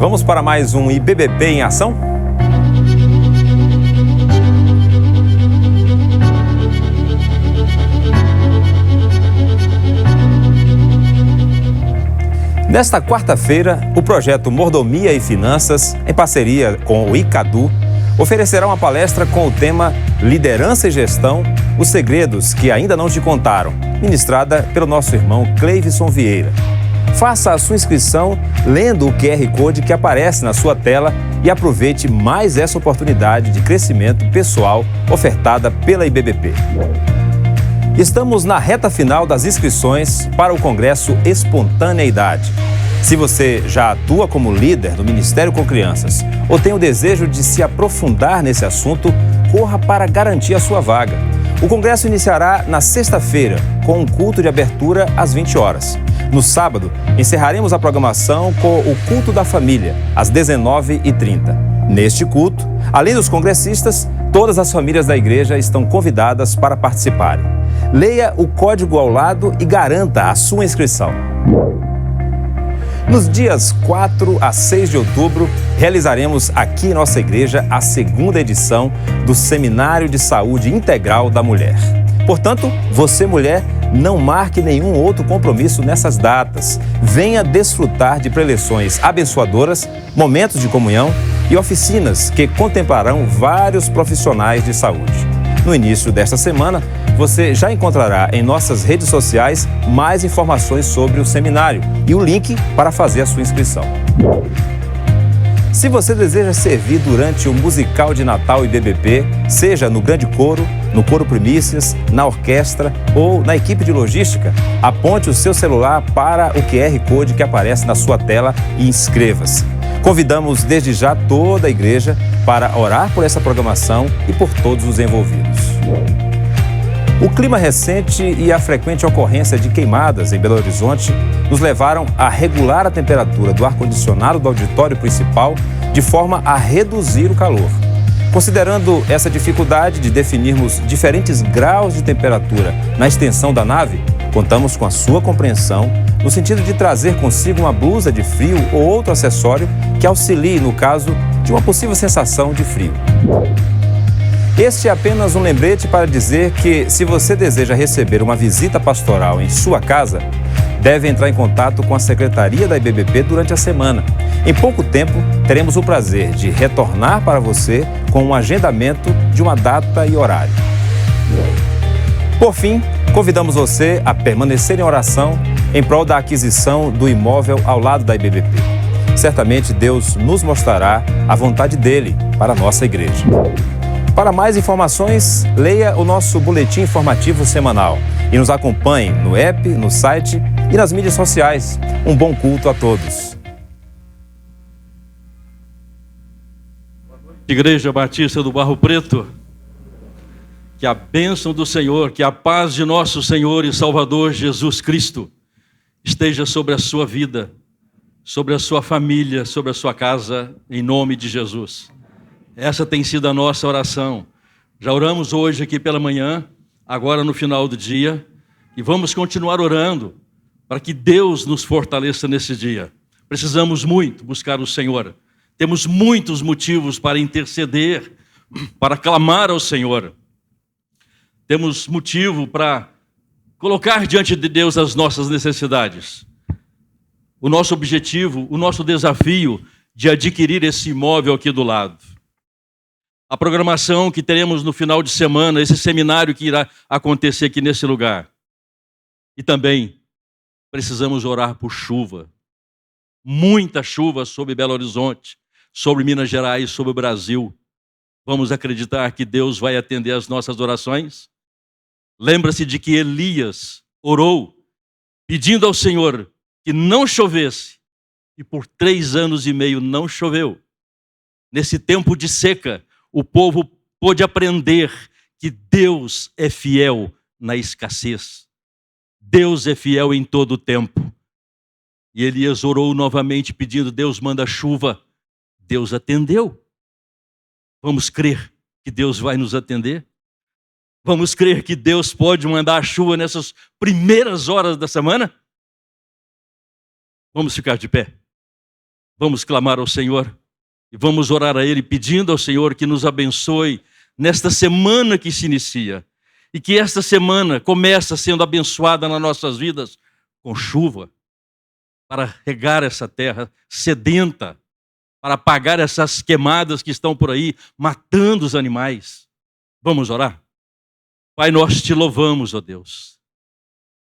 Vamos para mais um IBBP em Ação? Nesta quarta-feira, o projeto Mordomia e Finanças, em parceria com o ICADU, oferecerá uma palestra com o tema Liderança e Gestão, os segredos que ainda não te contaram, ministrada pelo nosso irmão Cleivson Vieira. Faça a sua inscrição lendo o QR Code que aparece na sua tela e aproveite mais essa oportunidade de crescimento pessoal ofertada pela IBBP. Estamos na reta final das inscrições para o Congresso Espontaneidade. Se você já atua como líder do Ministério com Crianças ou tem o desejo de se aprofundar nesse assunto, corra para garantir a sua vaga. O Congresso iniciará na sexta-feira, com um culto de abertura às 20 horas. No sábado, encerraremos a programação com o culto da família, às 19h30. Neste culto, além dos congressistas, todas as famílias da igreja estão convidadas para participarem. Leia o código ao lado e garanta a sua inscrição. Nos dias 4 a 6 de outubro, realizaremos aqui em nossa igreja a segunda edição do Seminário de Saúde Integral da Mulher. Portanto, você, mulher, não marque nenhum outro compromisso nessas datas. Venha desfrutar de preleções abençoadoras, momentos de comunhão e oficinas que contemplarão vários profissionais de saúde. No início desta semana, você já encontrará em nossas redes sociais mais informações sobre o seminário e o link para fazer a sua inscrição. Se você deseja servir durante o musical de Natal IBBP, seja no grande coro, no coro primícias, na orquestra ou na equipe de logística, aponte o seu celular para o QR Code que aparece na sua tela e inscreva-se. Convidamos desde já toda a igreja para orar por essa programação e por todos os envolvidos. O clima recente e a frequente ocorrência de queimadas em Belo Horizonte nos levaram a regular a temperatura do ar-condicionado do auditório principal de forma a reduzir o calor. Considerando essa dificuldade de definirmos diferentes graus de temperatura na extensão da nave, contamos com a sua compreensão no sentido de trazer consigo uma blusa de frio ou outro acessório que auxilie no caso de uma possível sensação de frio. Este é apenas um lembrete para dizer que, se você deseja receber uma visita pastoral em sua casa, deve entrar em contato com a Secretaria da IBBP durante a semana. Em pouco tempo, teremos o prazer de retornar para você com um agendamento de uma data e horário. Por fim, convidamos você a permanecer em oração em prol da aquisição do imóvel ao lado da IBBP. Certamente Deus nos mostrará a vontade dele para a nossa igreja. Para mais informações, leia o nosso boletim informativo semanal e nos acompanhe no app, no site e nas mídias sociais. Um bom culto a todos. Igreja Batista do Barro Preto, que a bênção do Senhor, que a paz de nosso Senhor e Salvador Jesus Cristo esteja sobre a sua vida, sobre a sua família, sobre a sua casa, em nome de Jesus. Essa tem sido a nossa oração. Já oramos hoje aqui pela manhã, agora no final do dia, e vamos continuar orando para que Deus nos fortaleça nesse dia. Precisamos muito buscar o Senhor. Temos muitos motivos para interceder, para clamar ao Senhor. Temos motivo para colocar diante de Deus as nossas necessidades. O nosso objetivo, o nosso desafio de adquirir esse imóvel aqui do lado. A programação que teremos no final de semana, esse seminário que irá acontecer aqui nesse lugar. E também precisamos orar por chuva. Muita chuva sobre Belo Horizonte, sobre Minas Gerais, sobre o Brasil. Vamos acreditar que Deus vai atender as nossas orações? Lembra-se de que Elias orou, pedindo ao Senhor que não chovesse, e por 3 anos e meio não choveu. Nesse tempo de seca, o povo pôde aprender que Deus é fiel na escassez. Deus é fiel em todo o tempo. E Elias orou novamente pedindo: Deus manda chuva. Deus atendeu. Vamos crer que Deus vai nos atender? Vamos crer que Deus pode mandar a chuva nessas primeiras horas da semana? Vamos ficar de pé. Vamos clamar ao Senhor e vamos orar a Ele pedindo ao Senhor que nos abençoe nesta semana que se inicia e que esta semana começa sendo abençoada nas nossas vidas com chuva para regar essa terra sedenta, para apagar essas queimadas que estão por aí matando os animais. Vamos orar? Pai, nós te louvamos, ó Deus.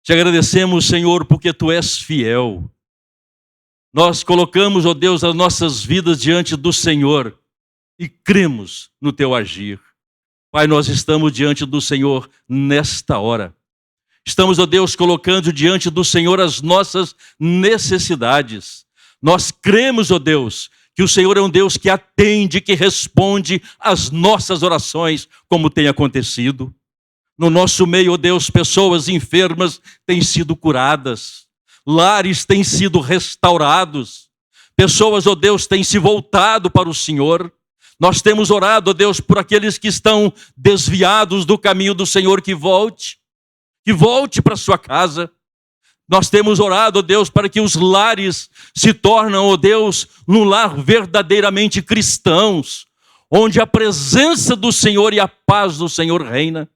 Te agradecemos, Senhor, porque Tu és fiel. Nós colocamos, ó Deus, as nossas vidas diante do Senhor e cremos no Teu agir. Pai, nós estamos diante do Senhor nesta hora. Estamos, ó Deus, colocando diante do Senhor as nossas necessidades. Nós cremos, ó Deus, que o Senhor é um Deus que atende, que responde às nossas orações, como tem acontecido. No nosso meio, ó Deus, pessoas enfermas têm sido curadas, lares têm sido restaurados, pessoas, ó Deus, têm se voltado para o Senhor. Nós temos orado, ó Deus, por aqueles que estão desviados do caminho do Senhor, que volte para a sua casa. Nós temos orado, ó Deus, para que os lares se tornem, ó Deus, num lar verdadeiramente cristãos, onde a presença do Senhor e a paz do Senhor reina.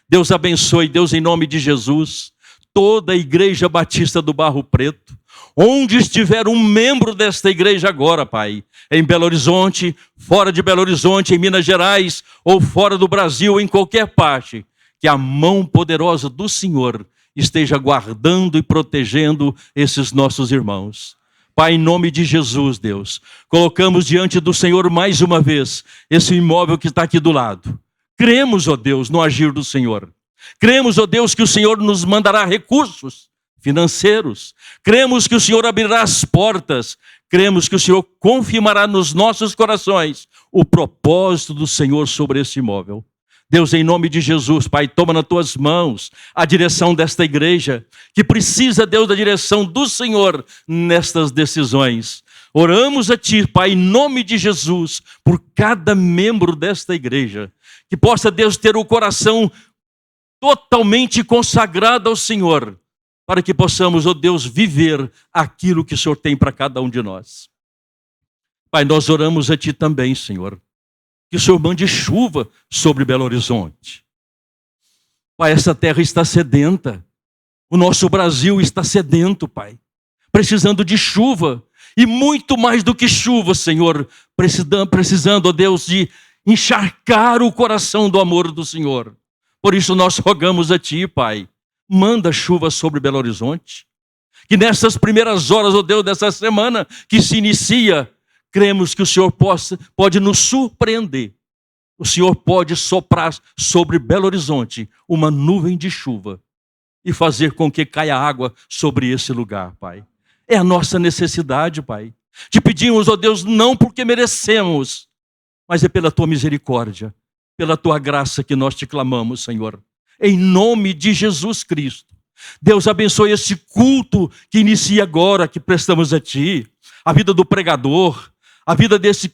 Deus abençoe, Deus, em nome de Jesus, toda a Igreja Batista do Barro Preto, onde estiver um membro desta igreja agora, Pai, em Belo Horizonte, fora de Belo Horizonte, em Minas Gerais, ou fora do Brasil, em qualquer parte, que a mão poderosa do Senhor esteja guardando e protegendo esses nossos irmãos. Pai, em nome de Jesus, Deus, colocamos diante do Senhor mais uma vez esse imóvel que está aqui do lado. Cremos, ó Deus, no agir do Senhor. Cremos, ó Deus, que o Senhor nos mandará recursos financeiros. Cremos que o Senhor abrirá as portas. Cremos que o Senhor confirmará nos nossos corações o propósito do Senhor sobre esse imóvel. Deus, em nome de Jesus, Pai, toma nas Tuas mãos a direção desta igreja, que precisa, Deus, da direção do Senhor nestas decisões. Oramos a Ti, Pai, em nome de Jesus, por cada membro desta igreja, que possa, Deus, ter o coração totalmente consagrado ao Senhor, para que possamos, ó Deus, viver aquilo que o Senhor tem para cada um de nós. Pai, nós oramos a Ti também, Senhor, que o Senhor mande chuva sobre Belo Horizonte. Pai, essa terra está sedenta, o nosso Brasil está sedento, Pai, precisando de chuva, e muito mais do que chuva, Senhor, precisando, ó Deus, de encharcar o coração do amor do Senhor. Por isso nós rogamos a Ti, Pai, manda chuva sobre Belo Horizonte, que nessas primeiras horas, ó Deus, dessa semana que se inicia, cremos que o Senhor pode nos surpreender. O Senhor pode soprar sobre Belo Horizonte uma nuvem de chuva e fazer com que caia água sobre esse lugar, Pai. É a nossa necessidade, Pai. Te pedimos, ó Deus, não porque merecemos, mas é pela Tua misericórdia, pela Tua graça que nós te clamamos, Senhor. Em nome de Jesus Cristo. Deus abençoe esse culto que inicia agora, que prestamos a Ti. A vida do pregador, a vida desse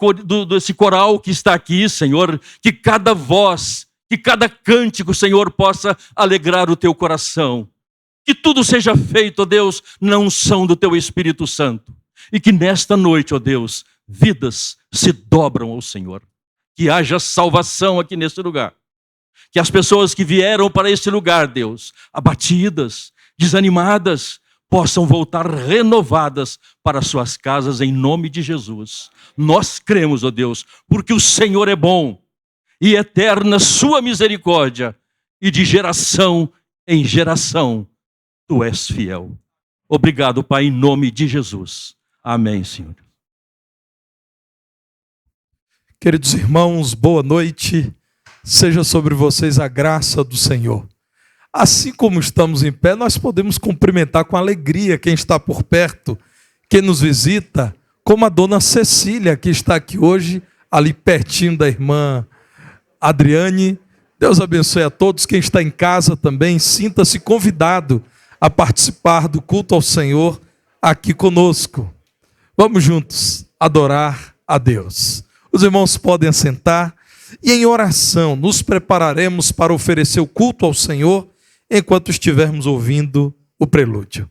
coral que está aqui, Senhor. Que cada voz, que cada cântico, Senhor, possa alegrar o Teu coração. Que tudo seja feito, ó Deus, na unção do Teu Espírito Santo. E que nesta noite, ó Deus, vidas se dobram ao Senhor. Que haja salvação aqui nesse lugar. Que as pessoas que vieram para esse lugar, Deus, abatidas, desanimadas, possam voltar renovadas para suas casas em nome de Jesus. Nós cremos, ó Deus, porque o Senhor é bom e eterna sua misericórdia, e de geração em geração Tu és fiel. Obrigado, Pai, em nome de Jesus. Amém, Senhor. Queridos irmãos, boa noite. Seja sobre vocês a graça do Senhor. Assim como estamos em pé, nós podemos cumprimentar com alegria quem está por perto, quem nos visita, como a dona Cecília, que está aqui hoje, ali pertinho da irmã Adriane. Deus abençoe a todos. Quem está em casa também, sinta-se convidado a participar do culto ao Senhor aqui conosco. Vamos juntos adorar a Deus. Os irmãos podem assentar e em oração nos prepararemos para oferecer o culto ao Senhor enquanto estivermos ouvindo o prelúdio.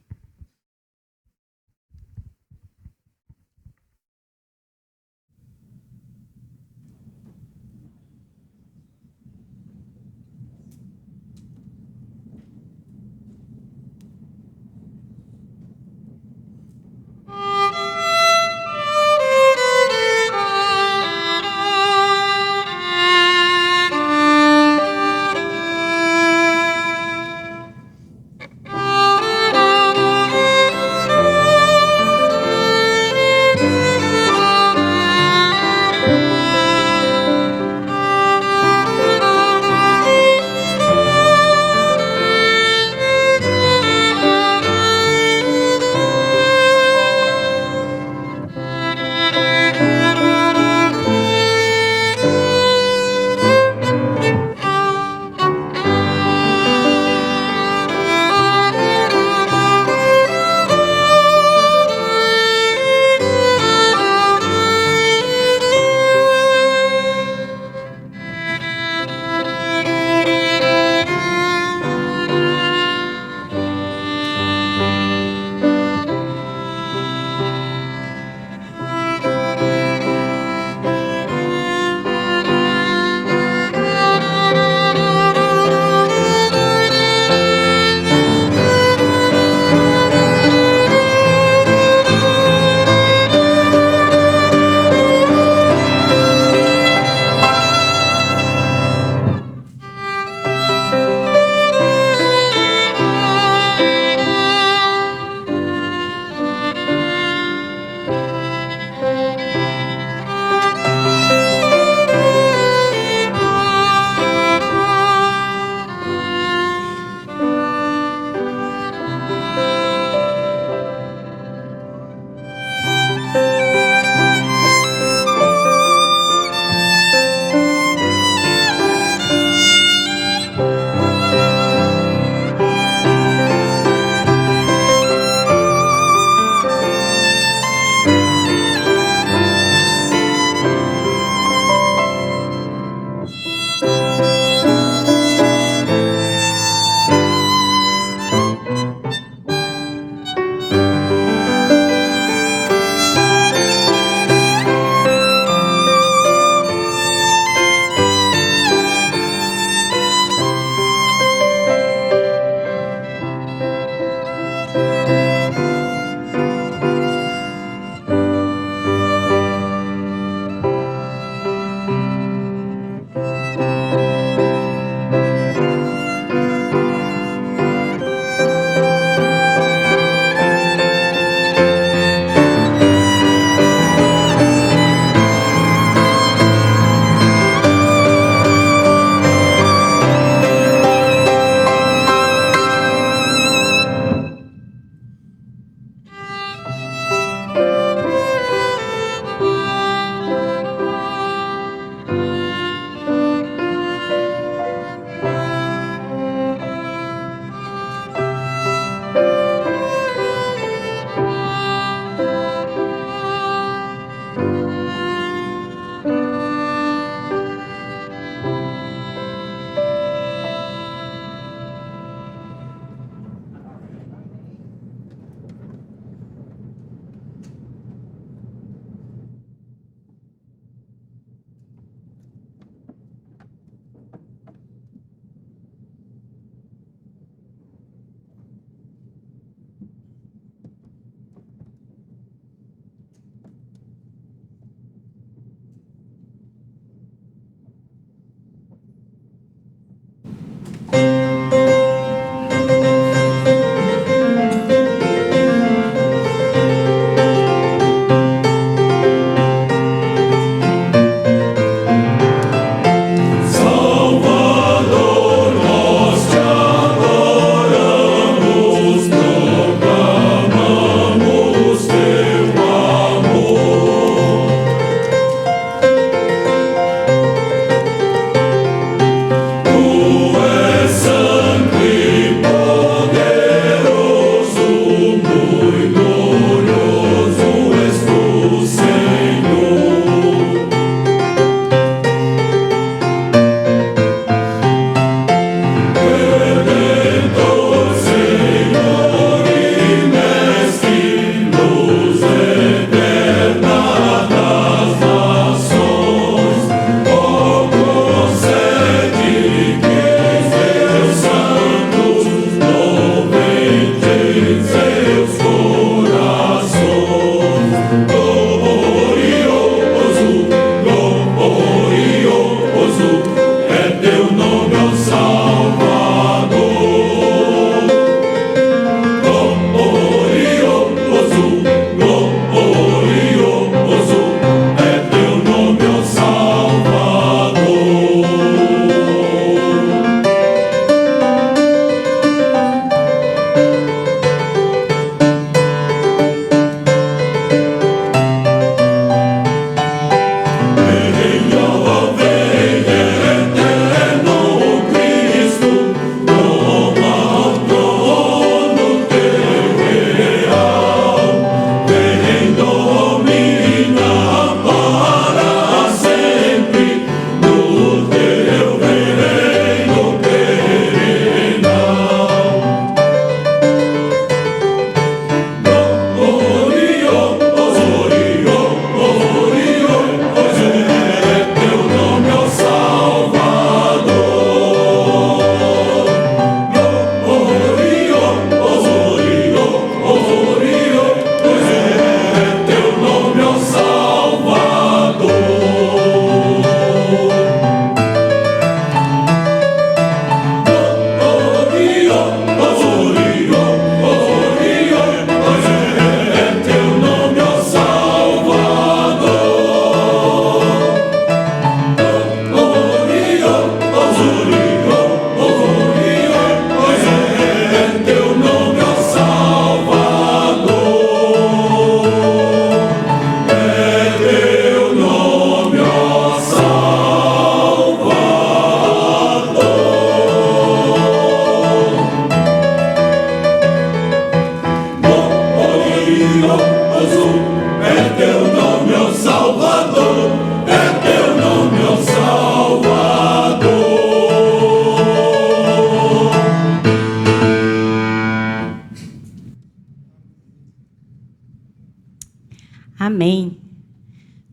Amém.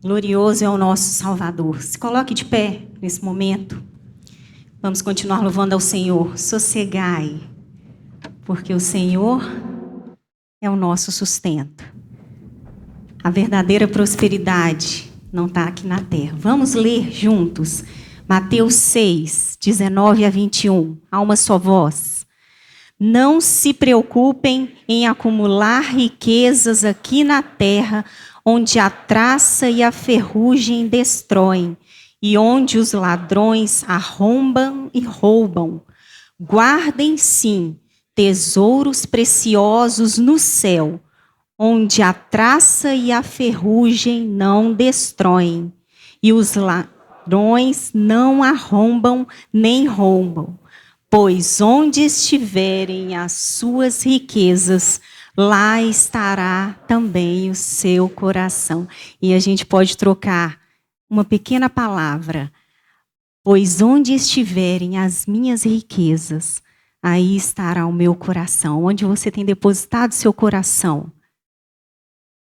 Glorioso é o nosso Salvador. Se coloque de pé nesse momento. Vamos continuar louvando ao Senhor. Sossegai, porque o Senhor é o nosso sustento. A verdadeira prosperidade não está aqui na terra. Vamos ler juntos Mateus 6, 19 a 21. Há uma só voz. Não se preocupem em acumular riquezas aqui na terra, onde a traça e a ferrugem destroem, e onde os ladrões arrombam e roubam. Guardem, sim, tesouros preciosos no céu, onde a traça e a ferrugem não destroem, e os ladrões não arrombam nem roubam. Pois onde estiverem as suas riquezas, lá estará também o seu coração. E a gente pode trocar uma pequena palavra. Pois onde estiverem as minhas riquezas, aí estará o meu coração. Onde você tem depositado seu coração.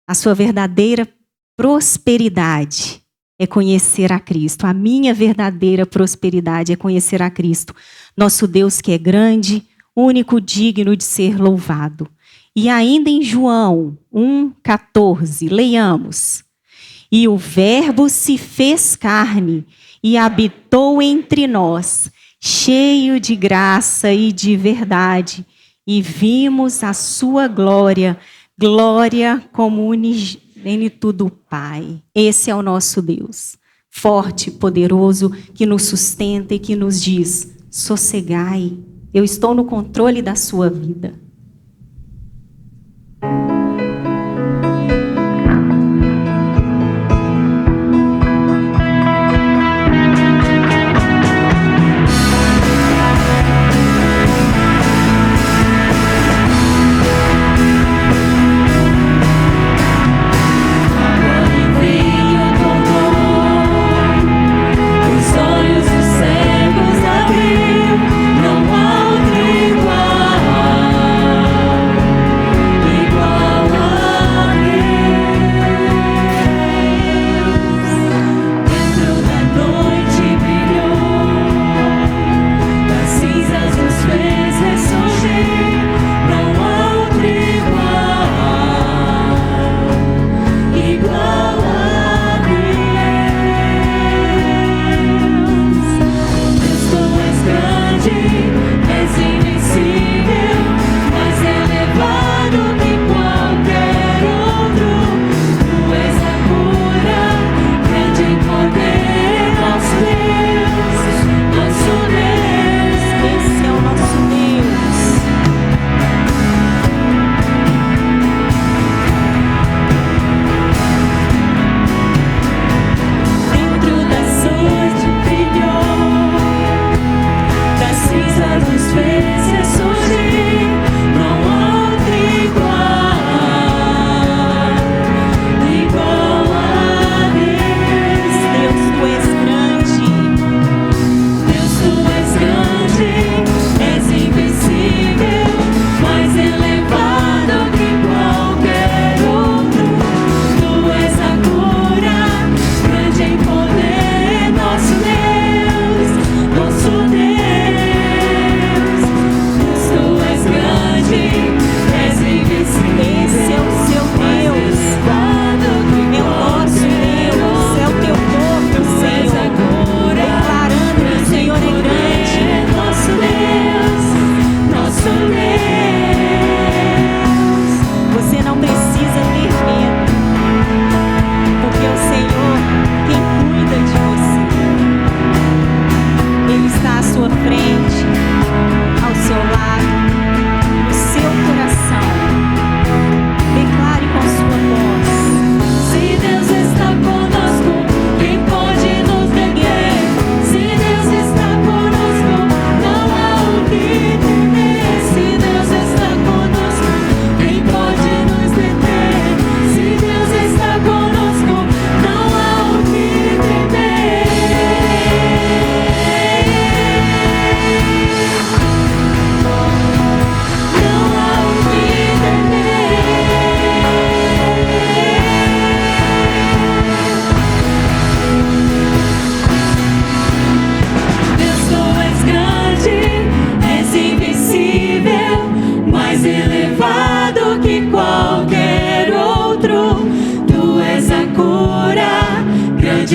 A sua verdadeira prosperidade é conhecer a Cristo. A minha verdadeira prosperidade é conhecer a Cristo. Nosso Deus que é grande, único, digno de ser louvado. E ainda em João 1,14, leiamos. E o Verbo se fez carne e habitou entre nós, cheio de graça e de verdade, e vimos a sua glória, glória como unigênito do Pai. Esse é o nosso Deus, forte, poderoso, que nos sustenta e que nos diz: sossegai, eu estou no controle da sua vida. Não há outro igual.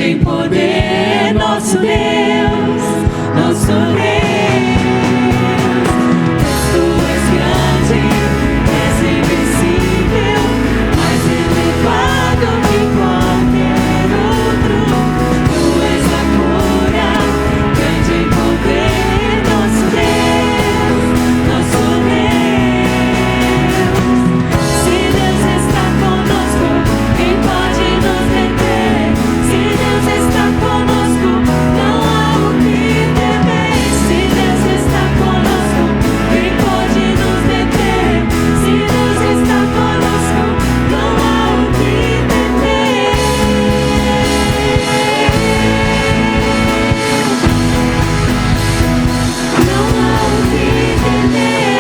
em poder, nosso Deus, nosso Deus. Tu és grande, és invencível, mais elevado que qualquer outro. Tu és a cura, grande em poder, nosso Deus, nosso Deus. Se Deus está conosco, quem pode nos deter? Se Deus está conosco, não há o que temer. Se Deus está conosco, quem pode nos deter? Se Deus está conosco, não há o que temer. Não há o que temer.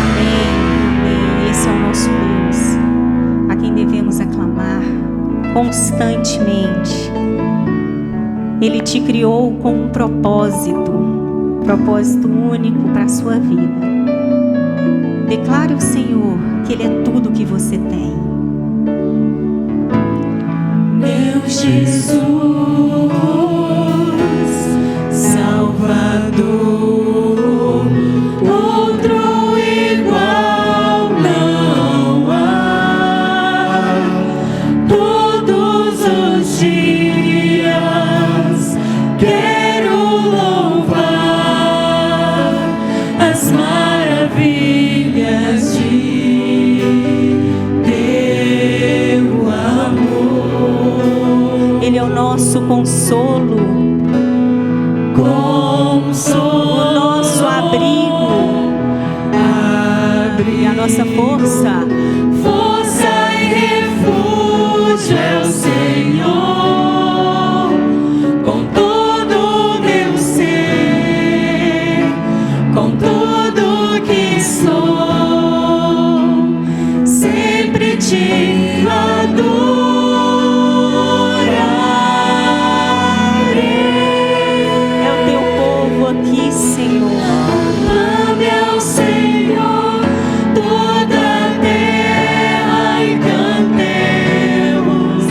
Amém. Esse é o nosso Deus, a quem devemos aclamar constantemente. Ele te criou com um propósito único para a sua vida. Declare ao Senhor que Ele é tudo que você tem. Meu Jesus, Salvador, outro igual não há. Todos os dias quero louvar as maravilhas de teu amor. Ele é o nosso consolo, o nosso abrigo e a nossa força. Força e refúgio é o Senhor, com todo o meu ser, com tudo que sou, sempre te adorarei. É o teu povo aqui, Senhor. Clame ao Senhor toda a terra e cantemos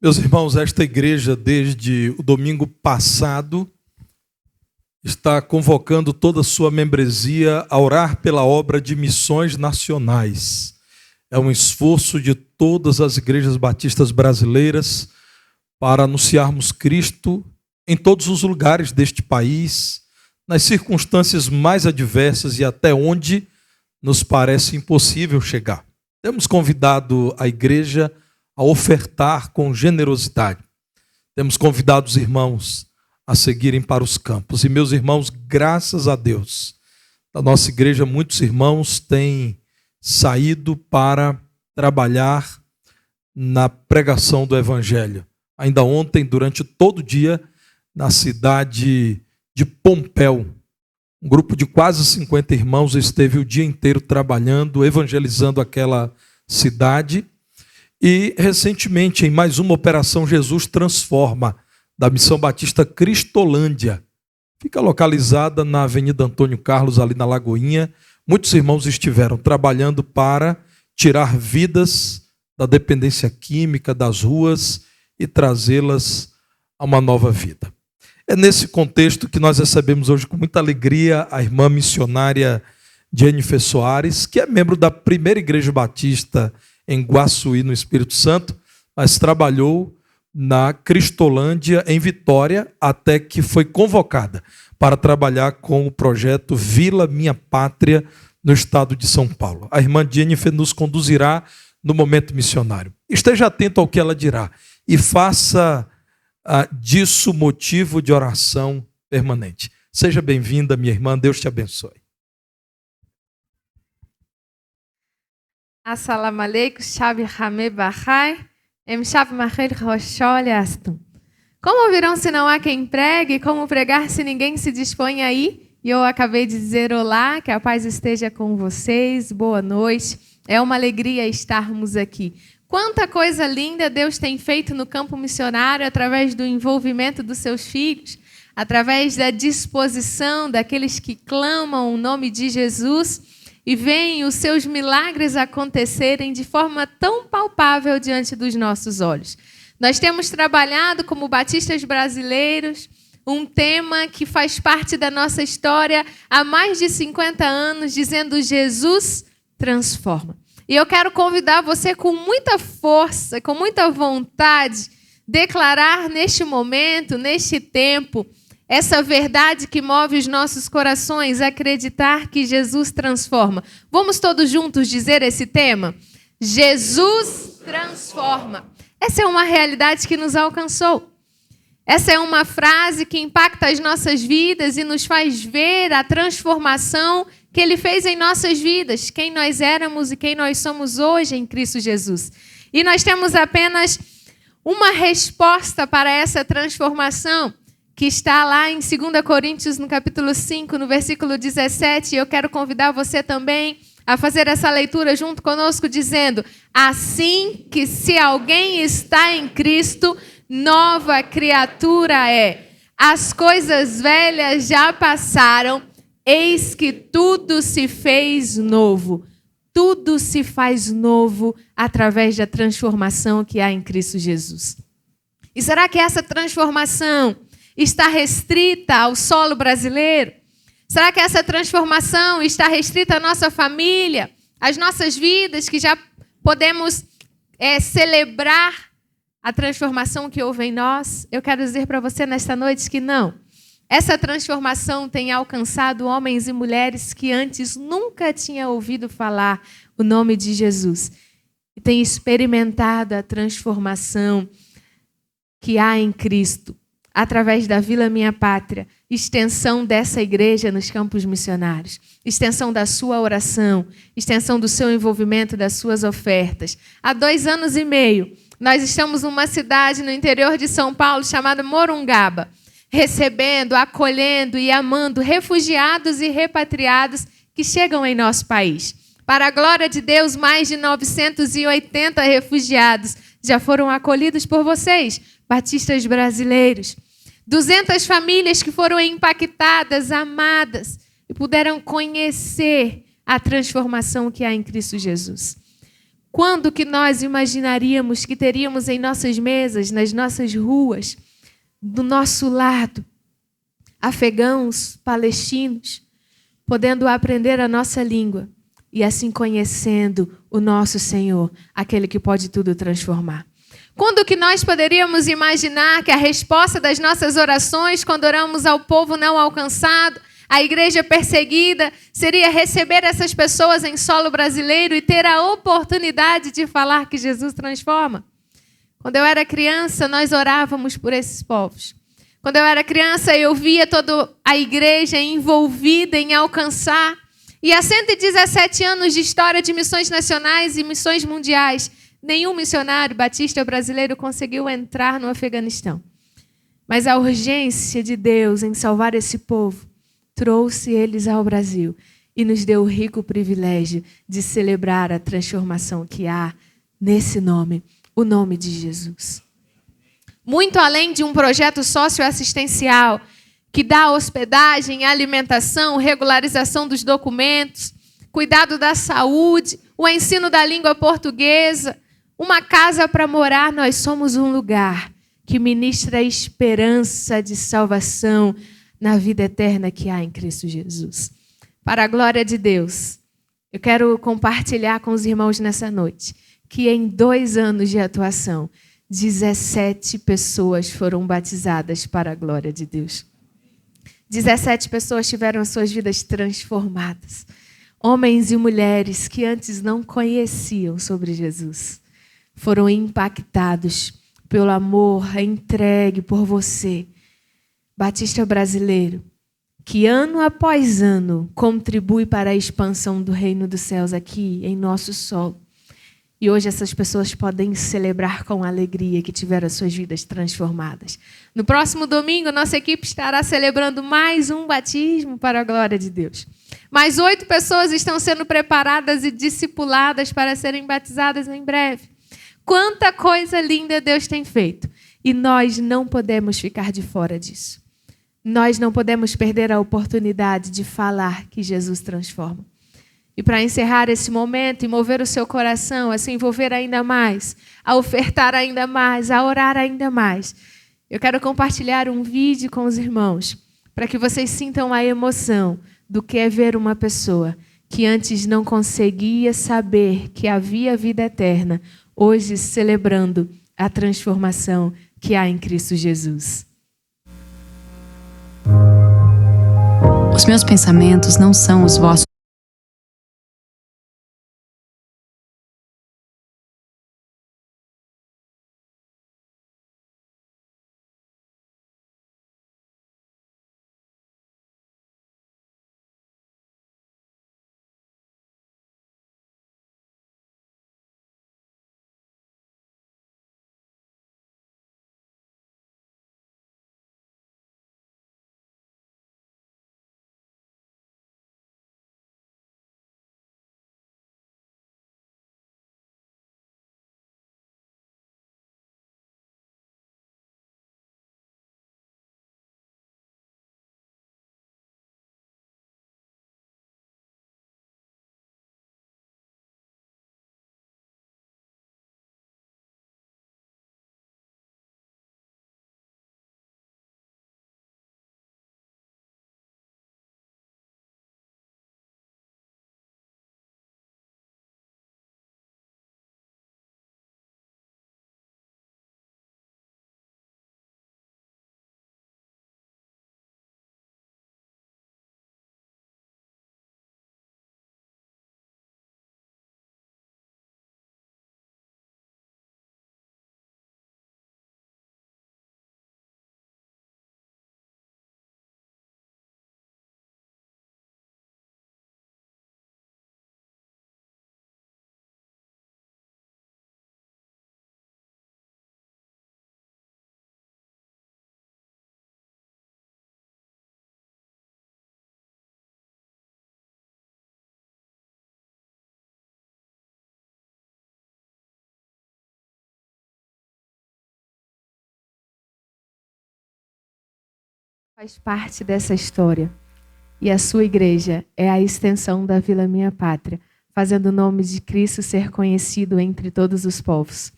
Meus irmãos, esta igreja, desde o domingo passado, está convocando toda a sua membresia a orar pela obra de missões nacionais. É um esforço de todas as igrejas batistas brasileiras para anunciarmos Cristo em todos os lugares deste país, nas circunstâncias mais adversas e até onde nos parece impossível chegar. Temos convidado a igreja a ofertar com generosidade. Temos convidado os irmãos a seguirem para os campos. E, meus irmãos, graças a Deus, da nossa igreja, muitos irmãos têm saído para trabalhar na pregação do Evangelho. Ainda ontem, durante todo o dia, na cidade de Pompéu, um grupo de quase 50 irmãos esteve o dia inteiro trabalhando, evangelizando aquela cidade. E, recentemente, em mais uma operação Jesus Transforma, da Missão Batista Cristolândia, fica localizada na Avenida Antônio Carlos, ali na Lagoinha. Muitos irmãos estiveram trabalhando para tirar vidas da dependência química das ruas e trazê-las a uma nova vida. É nesse contexto que nós recebemos hoje com muita alegria a irmã missionária Jennifer Soares, que é membro da primeira igreja batista em Guaçuí, no Espírito Santo, mas trabalhou na Cristolândia, em Vitória, até que foi convocada para trabalhar com o projeto Vila Minha Pátria, no estado de São Paulo. A irmã Jennifer nos conduzirá no momento missionário. Esteja atento ao que ela dirá e faça disso motivo de oração permanente. Seja bem-vinda, minha irmã, Deus te abençoe. Assalamu alaikum, Shabi Hame Bahai, Shabi Mahir Rosholiastum. Como ouvirão se não há quem pregue? Como pregar se ninguém se dispõe aí? E eu acabei de dizer olá, que a paz esteja com vocês, boa noite. É uma alegria estarmos aqui. Quanta coisa linda Deus tem feito no campo missionário através do envolvimento dos seus filhos, através da disposição daqueles que clamam o nome de Jesus e veem os seus milagres acontecerem de forma tão palpável diante dos nossos olhos. Nós temos trabalhado como batistas brasileiros um tema que faz parte da nossa história há mais de 50 anos, dizendo Jesus transforma. E eu quero convidar você com muita força, com muita vontade, declarar neste momento, neste tempo, essa verdade que move os nossos corações, acreditar que Jesus transforma. Vamos todos juntos dizer esse tema? Jesus transforma. Essa é uma realidade que nos alcançou. Essa é uma frase que impacta as nossas vidas e nos faz ver a transformação que Ele fez em nossas vidas, quem nós éramos e quem nós somos hoje em Cristo Jesus. E nós temos apenas uma resposta para essa transformação, que está lá em 2 Coríntios, no capítulo 5, no versículo 17. E eu quero convidar você também a fazer essa leitura junto conosco, dizendo: assim que se alguém está em Cristo, nova criatura é. As coisas velhas já passaram, eis que tudo se fez novo. Tudo se faz novo através da transformação que há em Cristo Jesus. E será que essa transformação está restrita ao solo brasileiro? Será que essa transformação está restrita à nossa família, às nossas vidas, que já podemos celebrar a transformação que houve em nós? Eu quero dizer para você nesta noite que não. Essa transformação tem alcançado homens e mulheres que antes nunca tinham ouvido falar o nome de Jesus. E têm experimentado a transformação que há em Cristo, através da Vila Minha Pátria, extensão dessa igreja nos campos missionários, extensão da sua oração, extensão do seu envolvimento, das suas ofertas. Há 2 anos e meio, nós estamos numa cidade no interior de São Paulo chamada Morungaba, recebendo, acolhendo e amando refugiados e repatriados que chegam em nosso país. Para a glória de Deus, mais de 980 refugiados já foram acolhidos por vocês, batistas brasileiros. 200 famílias que foram impactadas, amadas, e puderam conhecer a transformação que há em Cristo Jesus. Quando que nós imaginaríamos que teríamos em nossas mesas, nas nossas ruas, do nosso lado, afegãos, palestinos, podendo aprender a nossa língua e assim conhecendo o nosso Senhor, aquele que pode tudo transformar? Quando que nós poderíamos imaginar que a resposta das nossas orações, quando oramos ao povo não alcançado, a igreja perseguida, seria receber essas pessoas em solo brasileiro e ter a oportunidade de falar que Jesus transforma? Quando eu era criança, nós orávamos por esses povos. Quando eu era criança, eu via toda a igreja envolvida em alcançar. E há 117 anos de história de missões nacionais e missões mundiais, nenhum missionário batista brasileiro conseguiu entrar no Afeganistão. Mas a urgência de Deus em salvar esse povo trouxe eles ao Brasil e nos deu o rico privilégio de celebrar a transformação que há nesse nome, o nome de Jesus. Muito além de um projeto socioassistencial que dá hospedagem, alimentação, regularização dos documentos, cuidado da saúde, o ensino da língua portuguesa, uma casa para morar, nós somos um lugar que ministra a esperança de salvação na vida eterna que há em Cristo Jesus. Para a glória de Deus, eu quero compartilhar com os irmãos nessa noite que em 2 anos de atuação, 17 pessoas foram batizadas para a glória de Deus. 17 pessoas tiveram suas vidas transformadas. Homens e mulheres que antes não conheciam sobre Jesus foram impactados pelo amor entregue por você, batista brasileiro, que ano após ano contribui para a expansão do reino dos céus aqui em nosso solo. E hoje essas pessoas podem celebrar com alegria que tiveram as suas vidas transformadas. No próximo domingo, nossa equipe estará celebrando mais um batismo para a glória de Deus. Mais 8 pessoas estão sendo preparadas e discipuladas para serem batizadas em breve. Quanta coisa linda Deus tem feito. E nós não podemos ficar de fora disso. Nós não podemos perder a oportunidade de falar que Jesus transforma. E para encerrar esse momento e mover o seu coração a se envolver ainda mais, a ofertar ainda mais, a orar ainda mais, eu quero compartilhar um vídeo com os irmãos para que vocês sintam a emoção do que é ver uma pessoa que antes não conseguia saber que havia vida eterna, hoje celebrando a transformação que há em Cristo Jesus. Os meus pensamentos não são os vossos. Faz parte dessa história. E a sua igreja é a extensão da Vila Minha Pátria, fazendo o nome de Cristo ser conhecido entre todos os povos.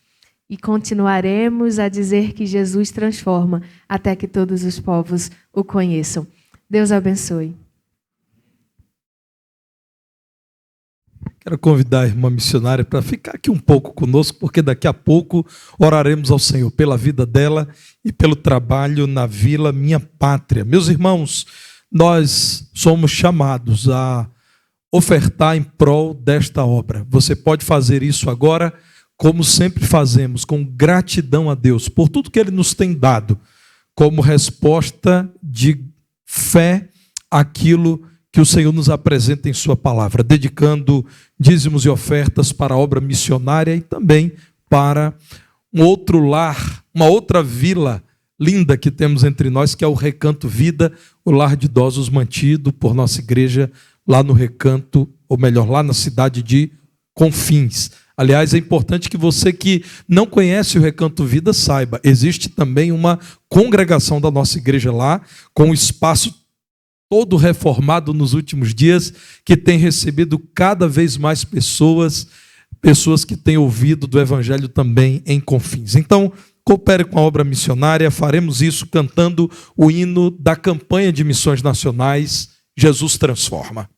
E continuaremos a dizer que Jesus transforma até que todos os povos o conheçam. Deus abençoe. Quero convidar a irmã missionária para ficar aqui um pouco conosco, porque daqui a pouco oraremos ao Senhor pela vida dela e pelo trabalho na Vila Minha Pátria. Meus irmãos, nós somos chamados a ofertar em prol desta obra. Você pode fazer isso agora, como sempre fazemos, com gratidão a Deus por tudo que Ele nos tem dado, como resposta de fé àquilo que o Senhor nos apresenta em sua palavra, dedicando dízimos e ofertas para a obra missionária e também para um outro lar, uma outra vila linda que temos entre nós, que é o Recanto Vida, o lar de idosos mantido por nossa igreja lá no Recanto, ou melhor, lá na cidade de Confins. Aliás, é importante que você que não conhece o Recanto Vida saiba, existe também uma congregação da nossa igreja lá, com um espaço todo reformado nos últimos dias, que tem recebido cada vez mais pessoas que têm ouvido do Evangelho também em Confins. Então, coopere com a obra missionária, faremos isso cantando o hino da campanha de missões nacionais, Jesus Transforma.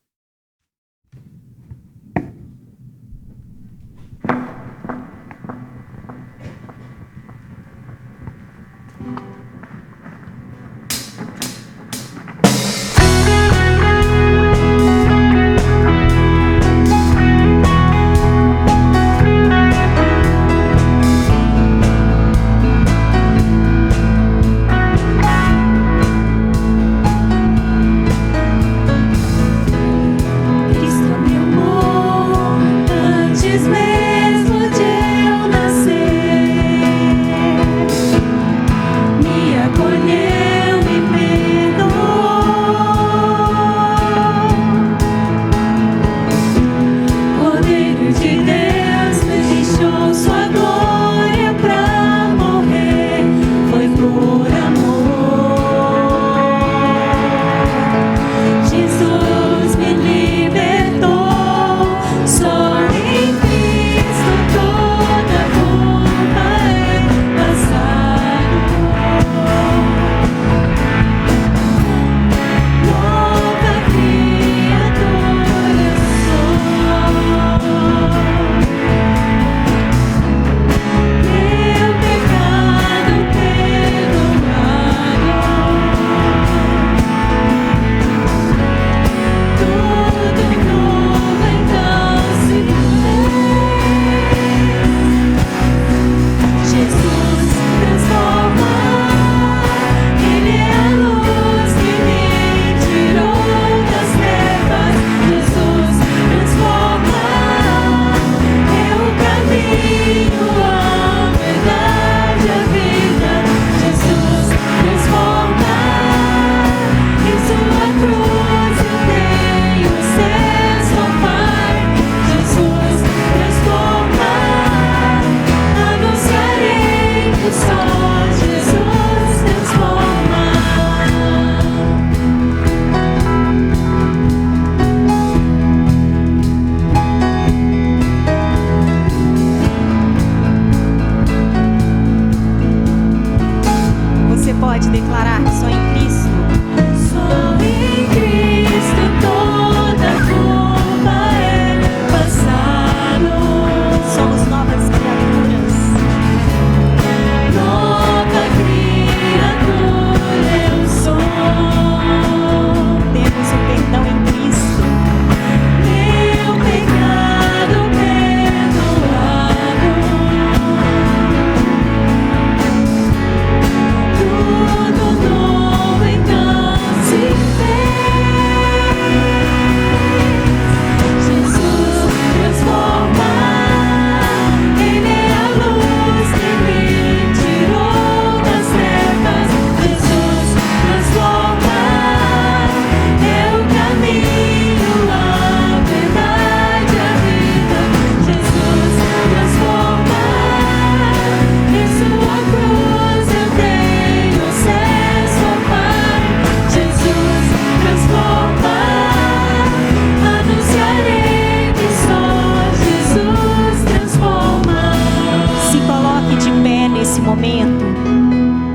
nesse momento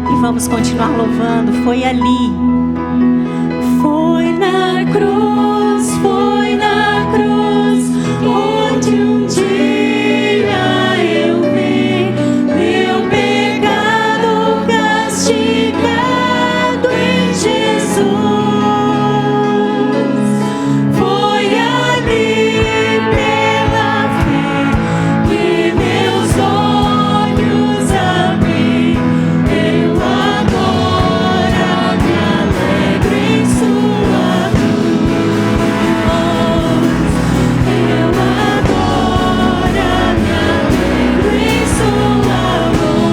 e vamos continuar louvando. Foi ali. Foi na cruz, onde um dia eu vi meu pecado castigado em Jesus. Foi ali pela fé que meus olhos abri. Eu agora me alegro em sua cruz. Eu agora me alegro em sua luz.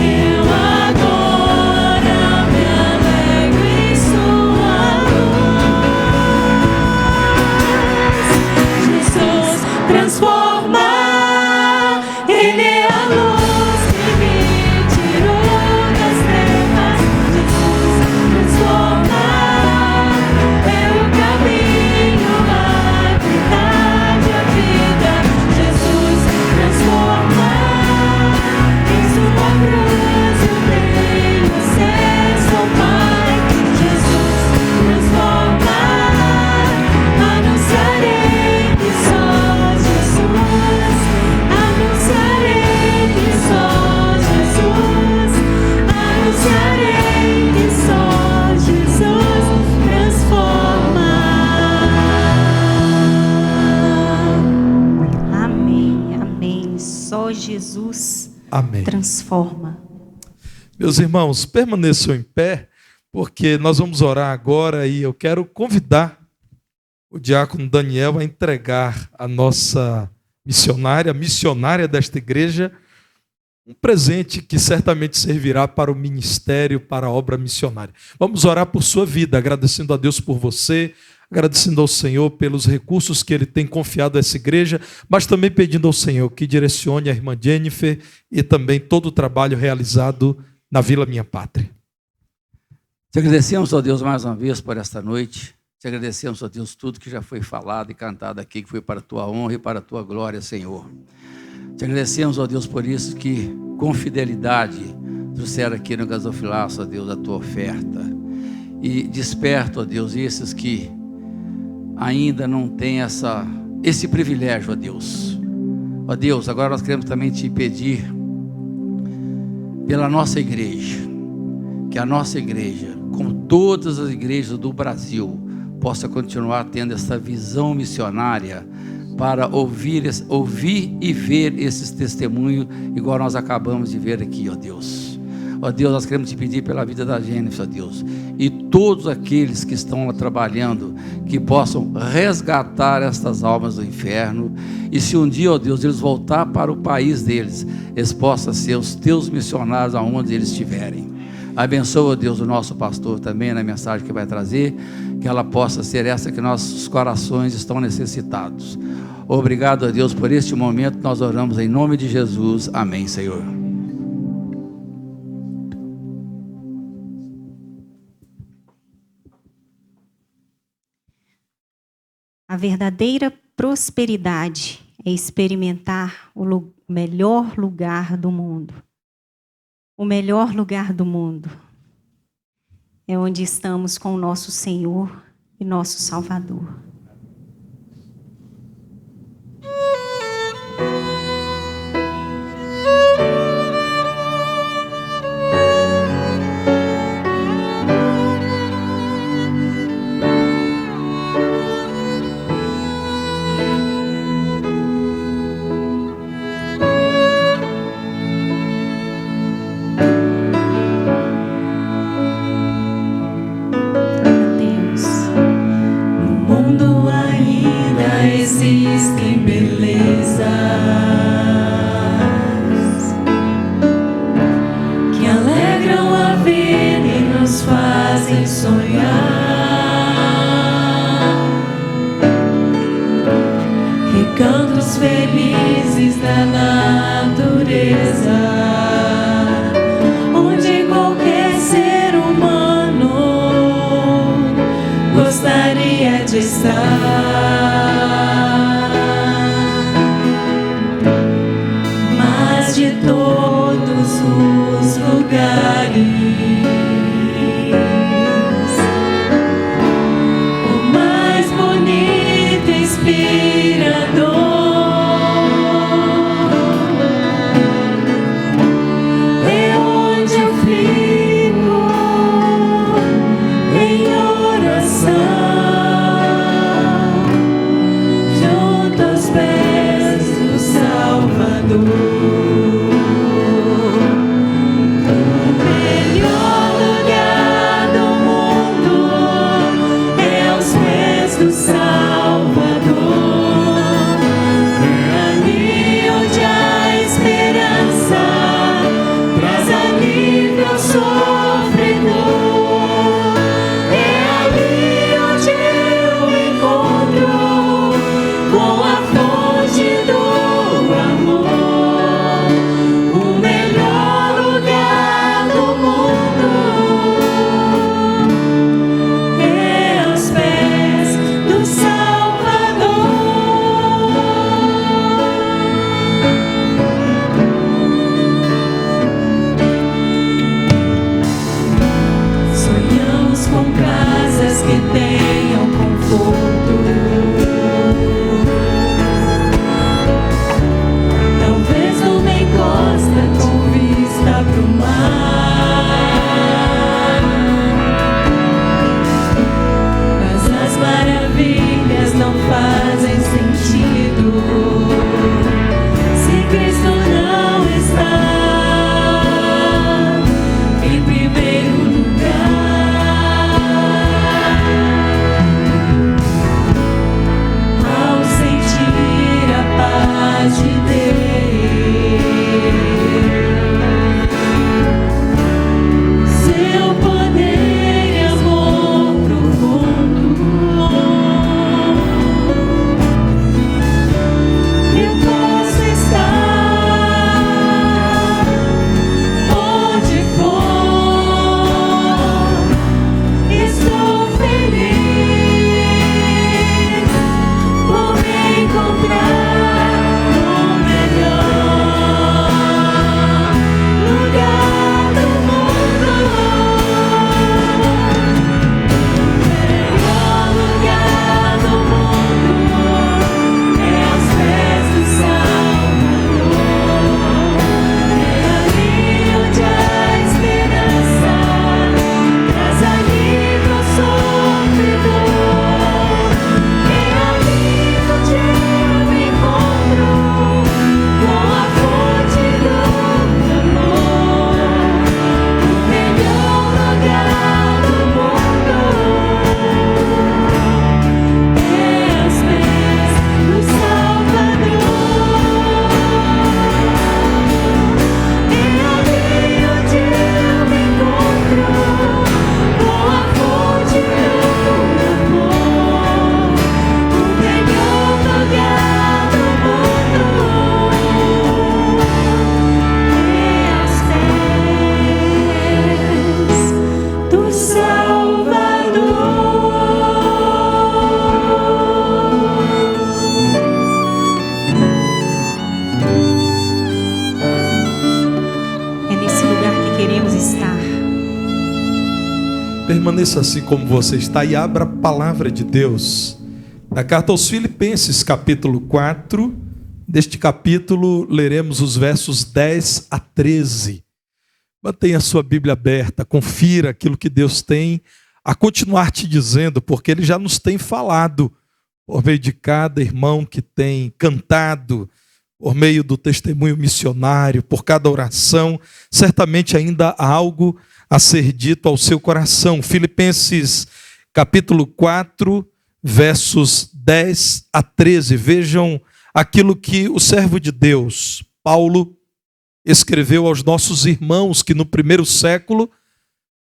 Eu agora me alegro em sua luz. Jesus transforma, Ele é a luz que me tirou das trevas. Jesus transforma, é o caminho, a verdade, a vida. Jesus transforma, em sua cruz eu tenho acesso ao Pai. Jesus transforma, anunciarei que só Jesus, anunciarei que só Jesus, anunciarei que só Jesus transforma. Amém, amém. Só Jesus Amém. transforma. Meus irmãos, permaneçam em pé, porque nós vamos orar agora e eu quero convidar o diácono Daniel a entregar a nossa missionária desta igreja, um presente que certamente servirá para o ministério, para a obra missionária. Vamos orar por sua vida, agradecendo a Deus por você, agradecendo ao Senhor pelos recursos que Ele tem confiado a essa igreja, mas também pedindo ao Senhor que direcione a irmã Jennifer e também todo o trabalho realizado na Vila Minha Pátria. Te agradecemos, ó Deus, mais uma vez por esta noite. Te agradecemos, ó Deus, tudo que já foi falado e cantado aqui, que foi para a tua honra e para a tua glória, Senhor. Te agradecemos, ó Deus, por isso que, com fidelidade, trouxeram aqui no gasofilaço, ó Deus, a tua oferta. E desperta, ó Deus, esses que ainda não têm esse privilégio, ó Deus. Ó Deus, agora nós queremos também te pedir pela nossa igreja, que a nossa igreja, como todas as igrejas do Brasil, possa continuar tendo essa visão missionária para ouvir e ver esses testemunhos, igual nós acabamos de ver aqui, ó Deus. Ó Deus, nós queremos te pedir pela vida da Jennifer, ó Deus, e todos aqueles que estão lá trabalhando, que possam resgatar estas almas do inferno, e se um dia, ó Deus, eles voltar para o país deles, eles possam ser os teus missionários aonde eles estiverem. Abençoa, ó Deus, o nosso pastor também na mensagem que vai trazer, que ela possa ser essa que nossos corações estão necessitados. Obrigado, ó Deus, por este momento, nós oramos em nome de Jesus. Amém, Senhor. A verdadeira prosperidade é experimentar o melhor lugar do mundo. O melhor lugar do mundo é onde estamos com o nosso Senhor e nosso Salvador. Existem belezas que alegram a vida e nos fazem sonhar. Recantos felizes da natureza, onde qualquer ser humano gostaria de estar. todos os lugares. O mais bonito e inspirador é onde eu fico em oração, junto aos pés do Salvador. Permaneça assim como você está e abra a palavra de Deus. Na carta aos Filipenses, capítulo 4. Deste capítulo, leremos os versos 10 a 13. Mantenha a sua Bíblia aberta, confira aquilo que Deus tem a continuar te dizendo, porque Ele já nos tem falado, por meio de cada irmão que tem cantado, por meio do testemunho missionário, por cada oração, certamente ainda há algo a ser dito ao seu coração. Filipenses capítulo 4, versos 10 a 13. Vejam aquilo que o servo de Deus, Paulo, escreveu aos nossos irmãos que no primeiro século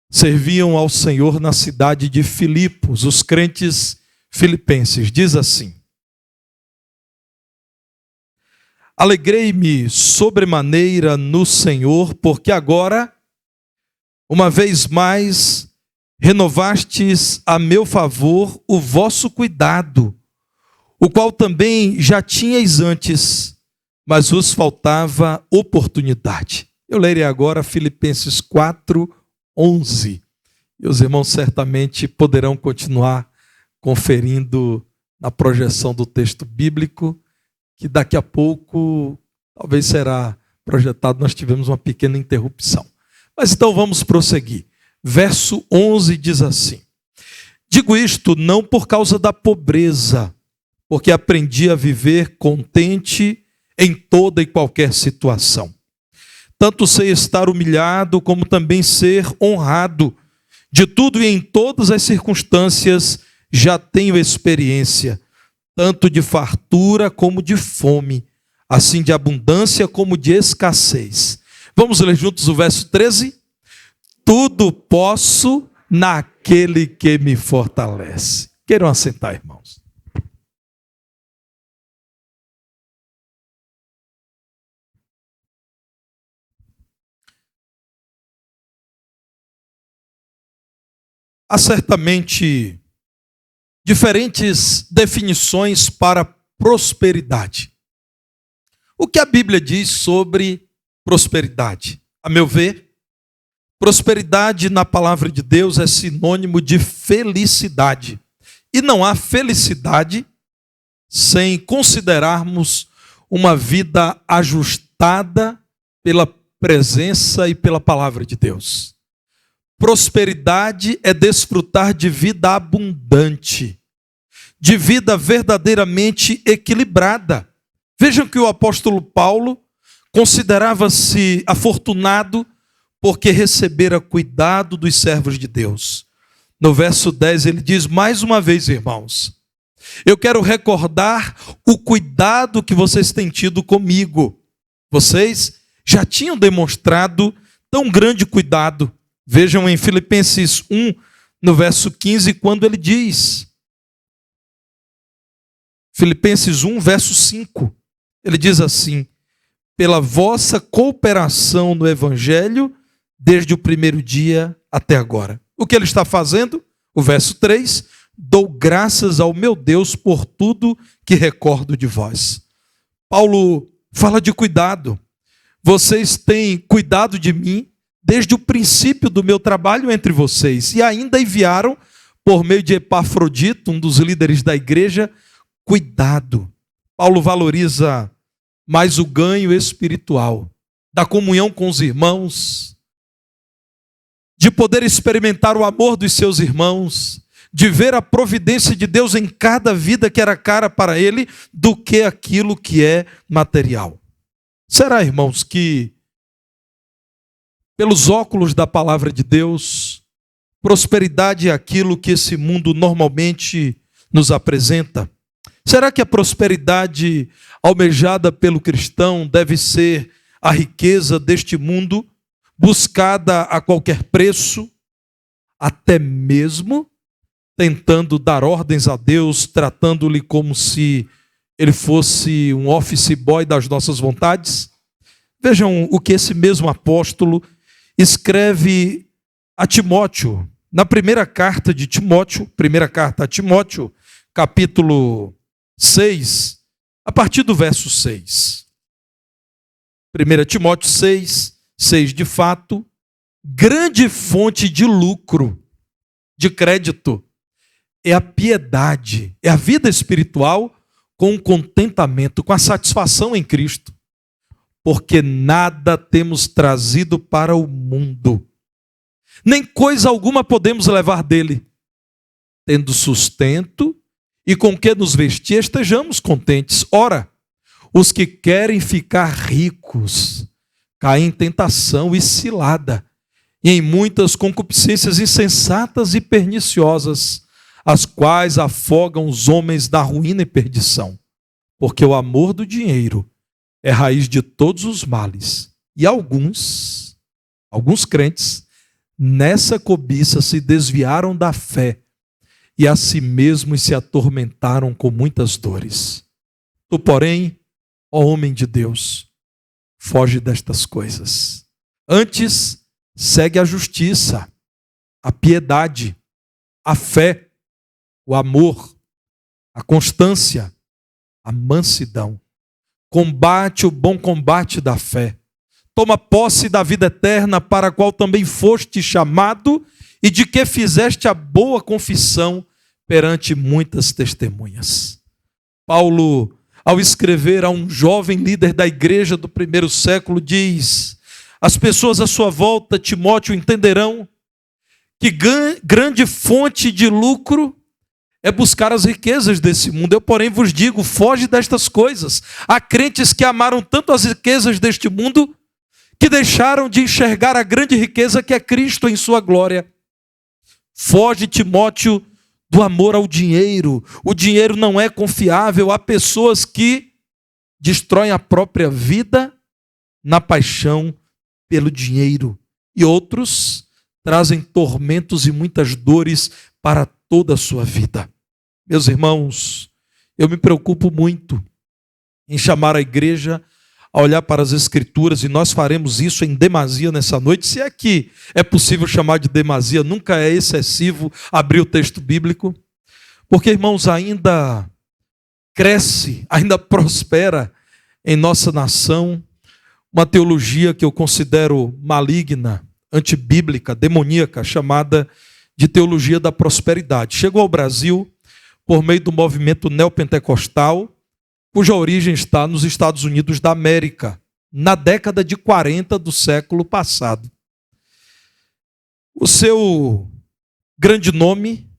serviam ao Senhor na cidade de Filipos, os crentes filipenses. Diz assim: alegrei-me sobremaneira no Senhor, porque agora, uma vez mais, renovastes a meu favor o vosso cuidado, o qual também já tinhais antes, mas vos faltava oportunidade. Eu lerei agora Filipenses 4:11. E os irmãos certamente poderão continuar conferindo na projeção do texto bíblico, que daqui a pouco talvez será projetado. Nós tivemos uma pequena interrupção. Mas então vamos prosseguir. Verso 11 diz assim: digo isto não por causa da pobreza, porque aprendi a viver contente em toda e qualquer situação. Tanto sei estar humilhado, como também ser honrado. De tudo e em todas as circunstâncias já tenho experiência, tanto de fartura como de fome, assim de abundância como de escassez. Vamos ler juntos o verso 13? Tudo posso naquele que me fortalece. Queiram assentar, irmãos. Há certamente diferentes definições para prosperidade. O que a Bíblia diz sobre prosperidade? A meu ver, prosperidade na palavra de Deus é sinônimo de felicidade. E não há felicidade sem considerarmos uma vida ajustada pela presença e pela palavra de Deus. Prosperidade é desfrutar de vida abundante, de vida verdadeiramente equilibrada. Vejam que o apóstolo Paulo considerava-se afortunado porque recebera cuidado dos servos de Deus. No verso 10 ele diz, mais uma vez, irmãos, eu quero recordar o cuidado que vocês têm tido comigo. Vocês já tinham demonstrado tão grande cuidado. Vejam em Filipenses 1, no verso 15, quando ele diz, Filipenses 1, verso 5, ele diz assim, pela vossa cooperação no Evangelho, desde o primeiro dia até agora. O que ele está fazendo? O verso 3, dou graças ao meu Deus por tudo que recordo de vós. Paulo fala de cuidado. Vocês têm cuidado de mim desde o princípio do meu trabalho entre vocês, e ainda enviaram, por meio de Epafrodito, um dos líderes da igreja, cuidado. Paulo valoriza mais o ganho espiritual, da comunhão com os irmãos, de poder experimentar o amor dos seus irmãos, de ver a providência de Deus em cada vida que era cara para ele, do que aquilo que é material. Será, irmãos, que pelos óculos da palavra de Deus, prosperidade é aquilo que esse mundo normalmente nos apresenta? Será que a prosperidade almejada pelo cristão deve ser a riqueza deste mundo, buscada a qualquer preço, até mesmo tentando dar ordens a Deus, tratando-lhe como se ele fosse um office boy das nossas vontades? Vejam o que esse mesmo apóstolo escreve a Timóteo, na primeira carta de Timóteo, primeira carta a Timóteo, capítulo 6, a partir do verso 6. 1 Timóteo 6, 6, de fato, grande fonte de lucro, de crédito, é a piedade, é a vida espiritual com o contentamento, com a satisfação em Cristo. Porque nada temos trazido para o mundo, nem coisa alguma podemos levar dele. Tendo sustento e com que nos vestir, estejamos contentes. Ora, os que querem ficar ricos caem em tentação e cilada, e em muitas concupiscências insensatas e perniciosas, as quais afogam os homens da ruína e perdição. Porque o amor do dinheiro é raiz de todos os males. E alguns crentes, nessa cobiça se desviaram da fé e a si mesmos se atormentaram com muitas dores. Tu, porém, ó homem de Deus, foge destas coisas. Antes, segue a justiça, a piedade, a fé, o amor, a constância, a mansidão. combate o bom combate da fé. Toma posse da vida eterna, para a qual também foste chamado, e de que fizeste a boa confissão perante muitas testemunhas. Paulo, ao escrever a um jovem líder da igreja do primeiro século, diz: as pessoas à sua volta, Timóteo, entenderão que grande fonte de lucro é buscar as riquezas desse mundo. Eu, porém, vos digo, foge destas coisas. Há crentes que amaram tanto as riquezas deste mundo que deixaram de enxergar a grande riqueza que é Cristo em sua glória. Foge, Timóteo, do amor ao dinheiro. O dinheiro não é confiável. Há pessoas que destroem a própria vida na paixão pelo dinheiro. E outros trazem tormentos e muitas dores para toda a sua vida. Meus irmãos, eu me preocupo muito em chamar a igreja a olhar para as Escrituras, e nós faremos isso em demasia nessa noite. Se é que é possível chamar de demasia, nunca é excessivo abrir o texto bíblico, porque, irmãos, ainda cresce, ainda prospera em nossa nação uma teologia que eu considero maligna, antibíblica, demoníaca, chamada de teologia da prosperidade. Chegou ao Brasil por meio do movimento neopentecostal, cuja origem está nos Estados Unidos da América, na década de 40 do século passado. O seu grande nome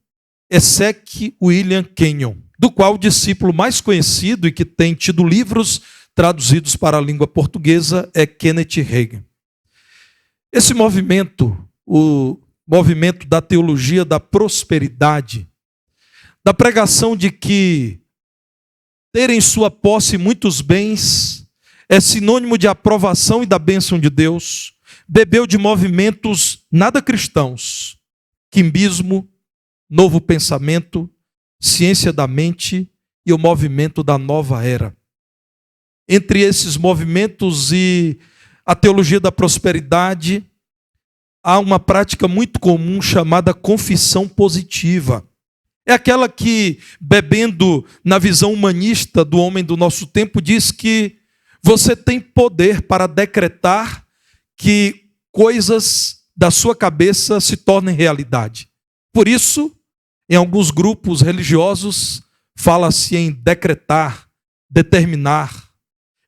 é Sec William Kenyon, do qual o discípulo mais conhecido e que tem tido livros traduzidos para a língua portuguesa é Kenneth Hagin. Esse movimento, o movimento da teologia da prosperidade, da pregação de que ter em sua posse muitos bens é sinônimo de aprovação e da bênção de Deus, bebeu de movimentos nada cristãos: quimbismo, novo pensamento, ciência da mente e o movimento da nova era. Entre esses movimentos e a teologia da prosperidade, há uma prática muito comum chamada confissão positiva. É aquela que, bebendo na visão humanista do homem do nosso tempo, diz que você tem poder para decretar que coisas da sua cabeça se tornem realidade. Por isso, em alguns grupos religiosos, fala-se em decretar, determinar,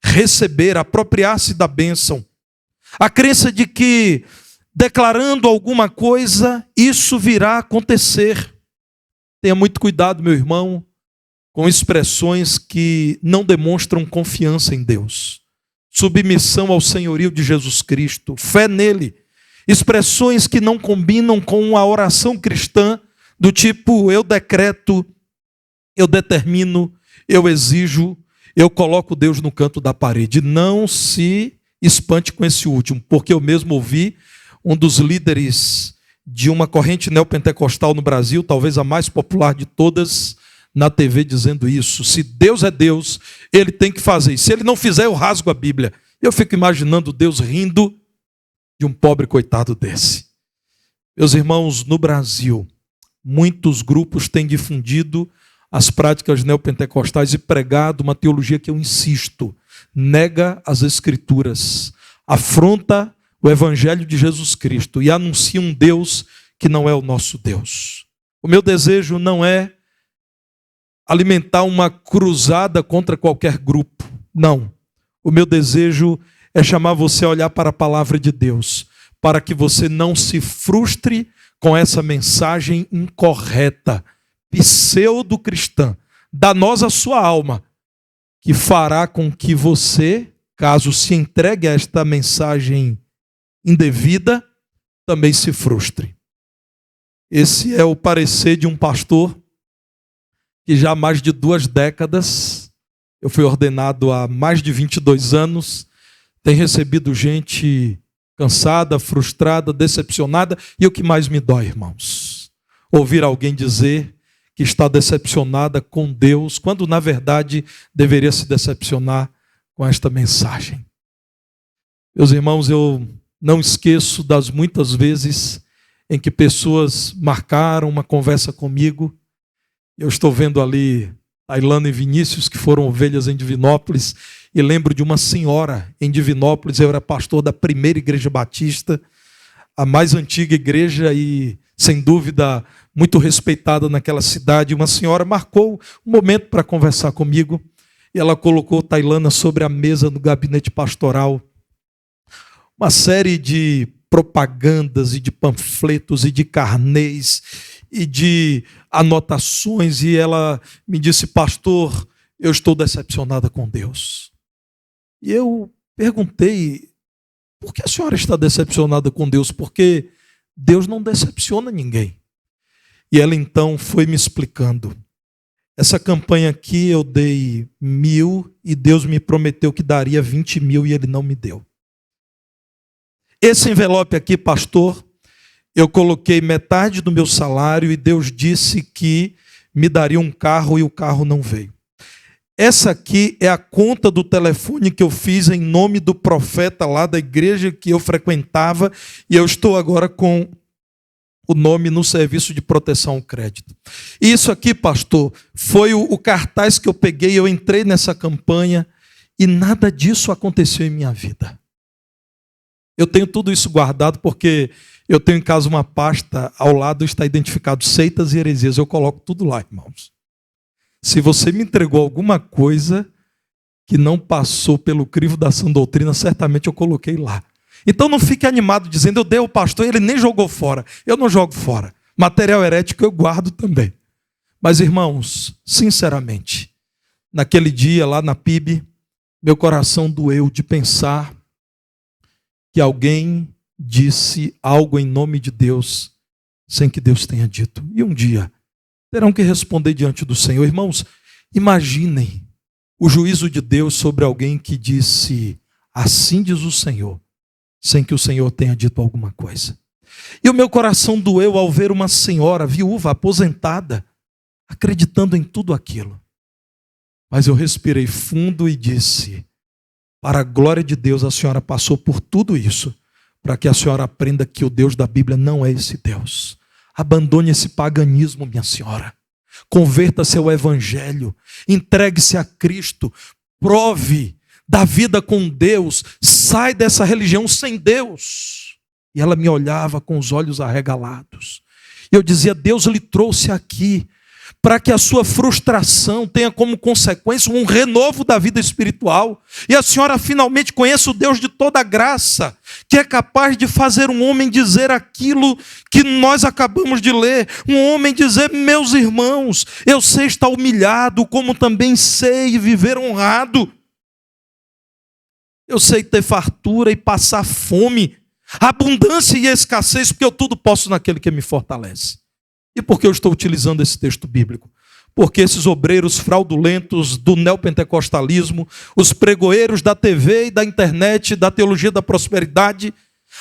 receber, apropriar-se da bênção. A crença de que, declarando alguma coisa, isso virá a acontecer. Tenha muito cuidado, meu irmão, com expressões que não demonstram confiança em Deus, submissão ao senhorio de Jesus Cristo, fé nele, expressões que não combinam com a oração cristã do tipo: eu decreto, eu determino, eu exijo, eu coloco Deus no canto da parede. Não se espante com esse último, porque eu mesmo ouvi um dos líderes de uma corrente neopentecostal no Brasil, talvez a mais popular de todas, na TV, dizendo isso: se Deus é Deus, Ele tem que fazer isso. Se Ele não fizer, eu rasgo a Bíblia. Eu fico imaginando Deus rindo de um pobre coitado desse. Meus irmãos, no Brasil, muitos grupos têm difundido as práticas neopentecostais e pregado uma teologia que eu insisto, nega as Escrituras, afronta o Evangelho de Jesus Cristo e anuncia um Deus que não é o nosso Deus. O meu desejo não é alimentar uma cruzada contra qualquer grupo, não. O meu desejo é chamar você a olhar para a palavra de Deus, para que você não se frustre com essa mensagem incorreta, pseudo-cristã, danosa à sua alma, que fará com que você, caso se entregue a esta mensagem indevida, também se frustre. Esse é o parecer de um pastor que já há mais de 2 décadas, eu fui ordenado há mais de 22 anos, tem recebido gente cansada, frustrada, decepcionada, e o que mais me dói, irmãos, ouvir alguém dizer que está decepcionada com Deus, quando na verdade deveria se decepcionar com esta mensagem. Meus irmãos, eu não esqueço das muitas vezes em que pessoas marcaram uma conversa comigo. Eu estou vendo ali Tailândia e Vinícius, que foram ovelhas em Divinópolis, e lembro de uma senhora em Divinópolis. Eu era pastor da primeira igreja batista, a mais antiga igreja e, sem dúvida, muito respeitada naquela cidade. Uma senhora marcou um momento para conversar comigo e ela colocou, Tailana, sobre a mesa no gabinete pastoral uma série de propagandas e de panfletos e de carnês e de anotações, e ela me disse: pastor, eu estou decepcionada com Deus. E eu perguntei: por que a senhora está decepcionada com Deus? Porque Deus não decepciona ninguém. E ela então foi me explicando: essa campanha aqui eu dei 1.000 e Deus me prometeu que daria 20.000 e Ele não me deu. Esse envelope aqui, pastor, eu coloquei metade do meu salário e Deus disse que me daria um carro e o carro não veio. Essa aqui é a conta do telefone que eu fiz em nome do profeta lá da igreja que eu frequentava e eu estou agora com o nome no serviço de proteção ao crédito. Isso aqui, pastor, foi o cartaz que eu peguei, eu entrei nessa campanha e nada disso aconteceu em minha vida. Eu tenho tudo isso guardado porque eu tenho em casa uma pasta, ao lado está identificado seitas e heresias. Eu coloco tudo lá, irmãos. Se você me entregou alguma coisa que não passou pelo crivo da sã doutrina, certamente eu coloquei lá. Então não fique animado dizendo: eu dei ao pastor e ele nem jogou fora. Eu não jogo fora. Material herético eu guardo também. Mas, irmãos, sinceramente, naquele dia lá na PIB, meu coração doeu de pensar que alguém disse algo em nome de Deus sem que Deus tenha dito. E um dia terão que responder diante do Senhor. Irmãos, imaginem o juízo de Deus sobre alguém que disse: assim diz o Senhor, sem que o Senhor tenha dito alguma coisa. E o meu coração doeu ao ver uma senhora viúva, aposentada, acreditando em tudo aquilo. Mas eu respirei fundo e disse: para a glória de Deus, a senhora passou por tudo isso, para que a senhora aprenda que o Deus da Bíblia não é esse Deus. Abandone esse paganismo, minha senhora. Converta-se ao Evangelho. Entregue-se a Cristo. Prove da vida com Deus. Sai dessa religião sem Deus. E ela me olhava com os olhos arregalados. E eu dizia: Deus lhe trouxe aqui para que a sua frustração tenha como consequência um renovo da vida espiritual. E a senhora finalmente conheça o Deus de toda graça, que é capaz de fazer um homem dizer aquilo que nós acabamos de ler. Um homem dizer: meus irmãos, eu sei estar humilhado, como também sei viver honrado. Eu sei ter fartura e passar fome, abundância e escassez, porque eu tudo posso naquele que me fortalece. E por que eu estou utilizando esse texto bíblico? Porque esses obreiros fraudulentos do neopentecostalismo, os pregoeiros da TV e da internet, da teologia da prosperidade,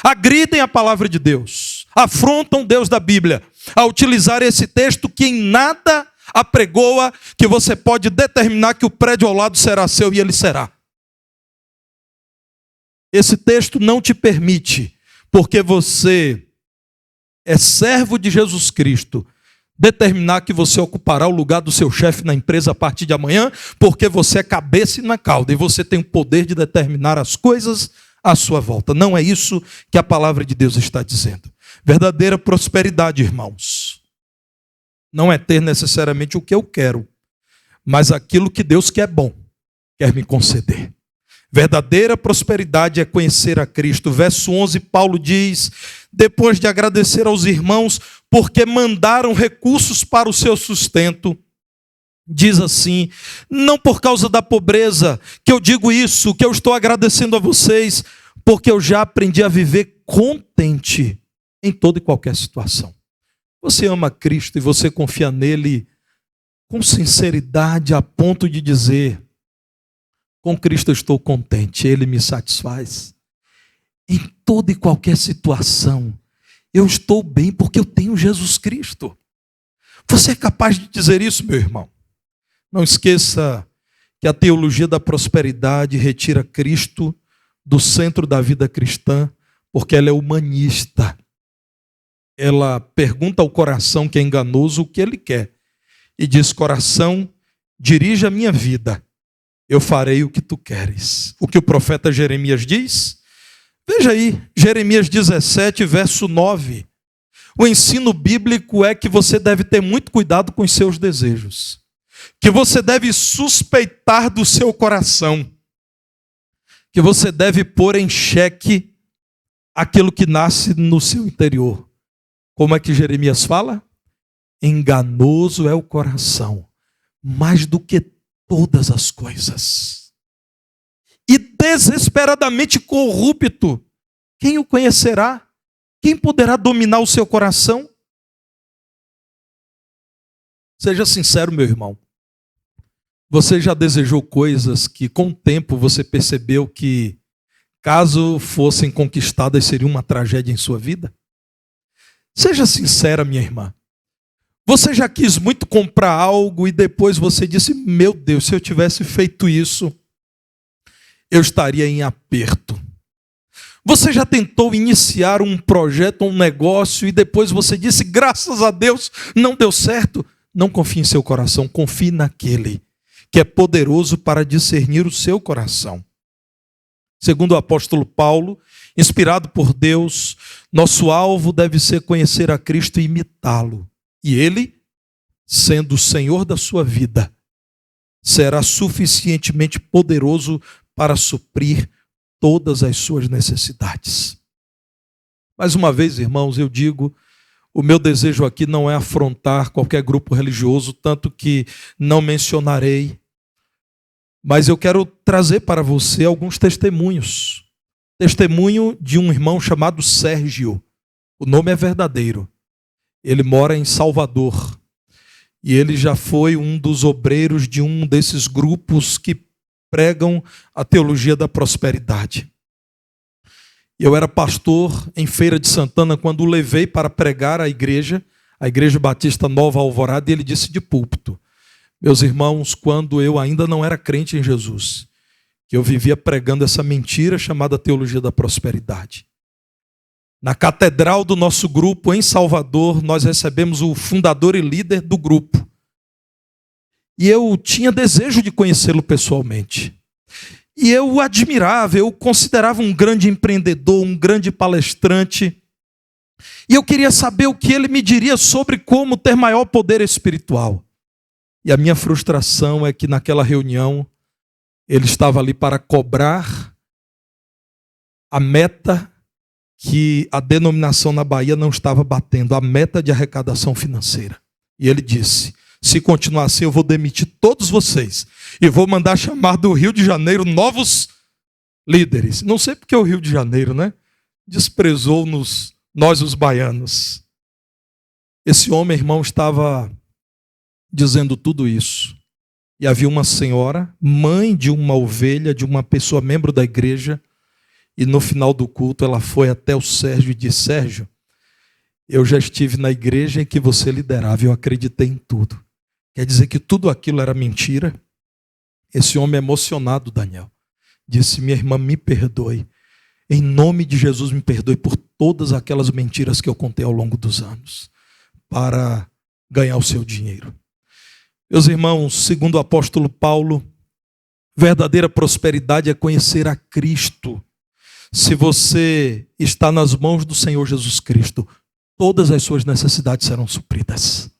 agridem a palavra de Deus, afrontam o Deus da Bíblia, a utilizar esse texto que em nada apregoa que você pode determinar que o prédio ao lado será seu, e ele será. Esse texto não te permite, porque você é servo de Jesus Cristo, determinar que você ocupará o lugar do seu chefe na empresa a partir de amanhã, porque você é cabeça e não é cauda, e você tem o poder de determinar as coisas à sua volta. Não é isso que a palavra de Deus está dizendo. Verdadeira prosperidade, irmãos, não é ter necessariamente o que eu quero, mas aquilo que Deus, que é bom, quer me conceder. Verdadeira prosperidade é conhecer a Cristo. Verso 11, Paulo diz, depois de agradecer aos irmãos, porque mandaram recursos para o seu sustento, diz assim: não por causa da pobreza que eu digo isso, que eu estou agradecendo a vocês, porque eu já aprendi a viver contente em toda e qualquer situação. Você ama Cristo e você confia nele com sinceridade a ponto de dizer: com Cristo eu estou contente, Ele me satisfaz. Em toda e qualquer situação, eu estou bem porque eu tenho Jesus Cristo. Você é capaz de dizer isso, meu irmão? Não esqueça que a teologia da prosperidade retira Cristo do centro da vida cristã, porque ela é humanista. Ela pergunta ao coração, que é enganoso, o que ele quer. E diz: coração, dirija a minha vida. eu farei o que tu queres. O que o profeta Jeremias diz? Veja aí, Jeremias 17, verso 9. O ensino bíblico é que você deve ter muito cuidado com os seus desejos, que você deve suspeitar do seu coração, que você deve pôr em xeque aquilo que nasce no seu interior. Como é que Jeremias fala? Enganoso é o coração, mais do que todas as coisas, e desesperadamente corrupto. Quem o conhecerá? Quem poderá dominar o seu coração? Seja sincero, meu irmão. Você já desejou coisas que com o tempo você percebeu que, caso fossem conquistadas, seria uma tragédia em sua vida? Seja sincera, minha irmã. Você já quis muito comprar algo e depois você disse: meu Deus, se eu tivesse feito isso, eu estaria em aperto. Você já tentou iniciar um projeto, um negócio, e depois você disse: graças a Deus, não deu certo? Não confie em seu coração, confie naquele que é poderoso para discernir o seu coração. Segundo o apóstolo Paulo, inspirado por Deus, nosso alvo deve ser conhecer a Cristo e imitá-lo. E ele, sendo o Senhor da sua vida, será suficientemente poderoso para suprir todas as suas necessidades. Mais uma vez, irmãos, eu digo, o meu desejo aqui não é afrontar qualquer grupo religioso, tanto que não mencionarei, mas eu quero trazer para você alguns testemunhos. Testemunho de um irmão chamado Sérgio. O nome é verdadeiro. Ele mora em Salvador. E ele já foi um dos obreiros de um desses grupos que pregam a teologia da prosperidade. Eu era pastor em Feira de Santana quando o levei para pregar a Igreja Batista Nova Alvorada, e ele disse de púlpito: meus irmãos, quando eu ainda não era crente em Jesus, que eu vivia pregando essa mentira chamada teologia da prosperidade. Na catedral do nosso grupo, em Salvador, nós recebemos o fundador e líder do grupo. E eu tinha desejo de conhecê-lo pessoalmente. E eu o admirava, eu o considerava um grande empreendedor, um grande palestrante. E eu queria saber o que ele me diria sobre como ter maior poder espiritual. E a minha frustração é que naquela reunião, ele estava ali para cobrar a meta que a denominação na Bahia não estava batendo, a meta de arrecadação financeira. E ele disse: se continuar assim, eu vou demitir todos vocês e vou mandar chamar do Rio de Janeiro novos líderes. Não sei porque o Rio de Janeiro, né? Desprezou-nos, nós os baianos. Esse homem, irmão, estava dizendo tudo isso. E havia uma senhora, mãe de uma ovelha, de uma pessoa membro da igreja, e no final do culto ela foi até o Sérgio e disse: Sérgio, eu já estive na igreja em que você liderava, eu acreditei em tudo. Quer dizer que tudo aquilo era mentira? Esse homem emocionado, Daniel, disse: minha irmã, me perdoe. Em nome de Jesus, me perdoe por todas aquelas mentiras que eu contei ao longo dos anos para ganhar o seu dinheiro. Meus irmãos, segundo o apóstolo Paulo, verdadeira prosperidade é conhecer a Cristo. Se você está nas mãos do Senhor Jesus Cristo, todas as suas necessidades serão supridas.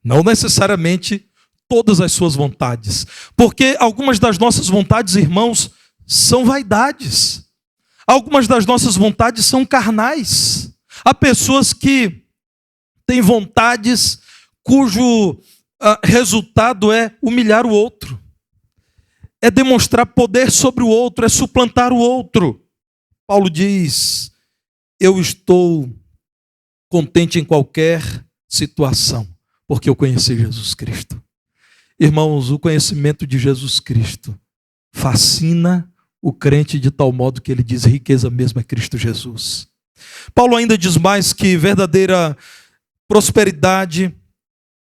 Não necessariamente todas as suas vontades, porque algumas das nossas vontades, irmãos, são vaidades. Algumas das nossas vontades são carnais. Há pessoas que têm vontades cujo resultado é humilhar o outro, é demonstrar poder sobre o outro, é suplantar o outro. Paulo diz: eu estou contente em qualquer situação, porque eu conheci Jesus Cristo. Irmãos, o conhecimento de Jesus Cristo fascina o crente de tal modo que ele diz: riqueza mesmo é Cristo Jesus. Paulo ainda diz mais que verdadeira prosperidade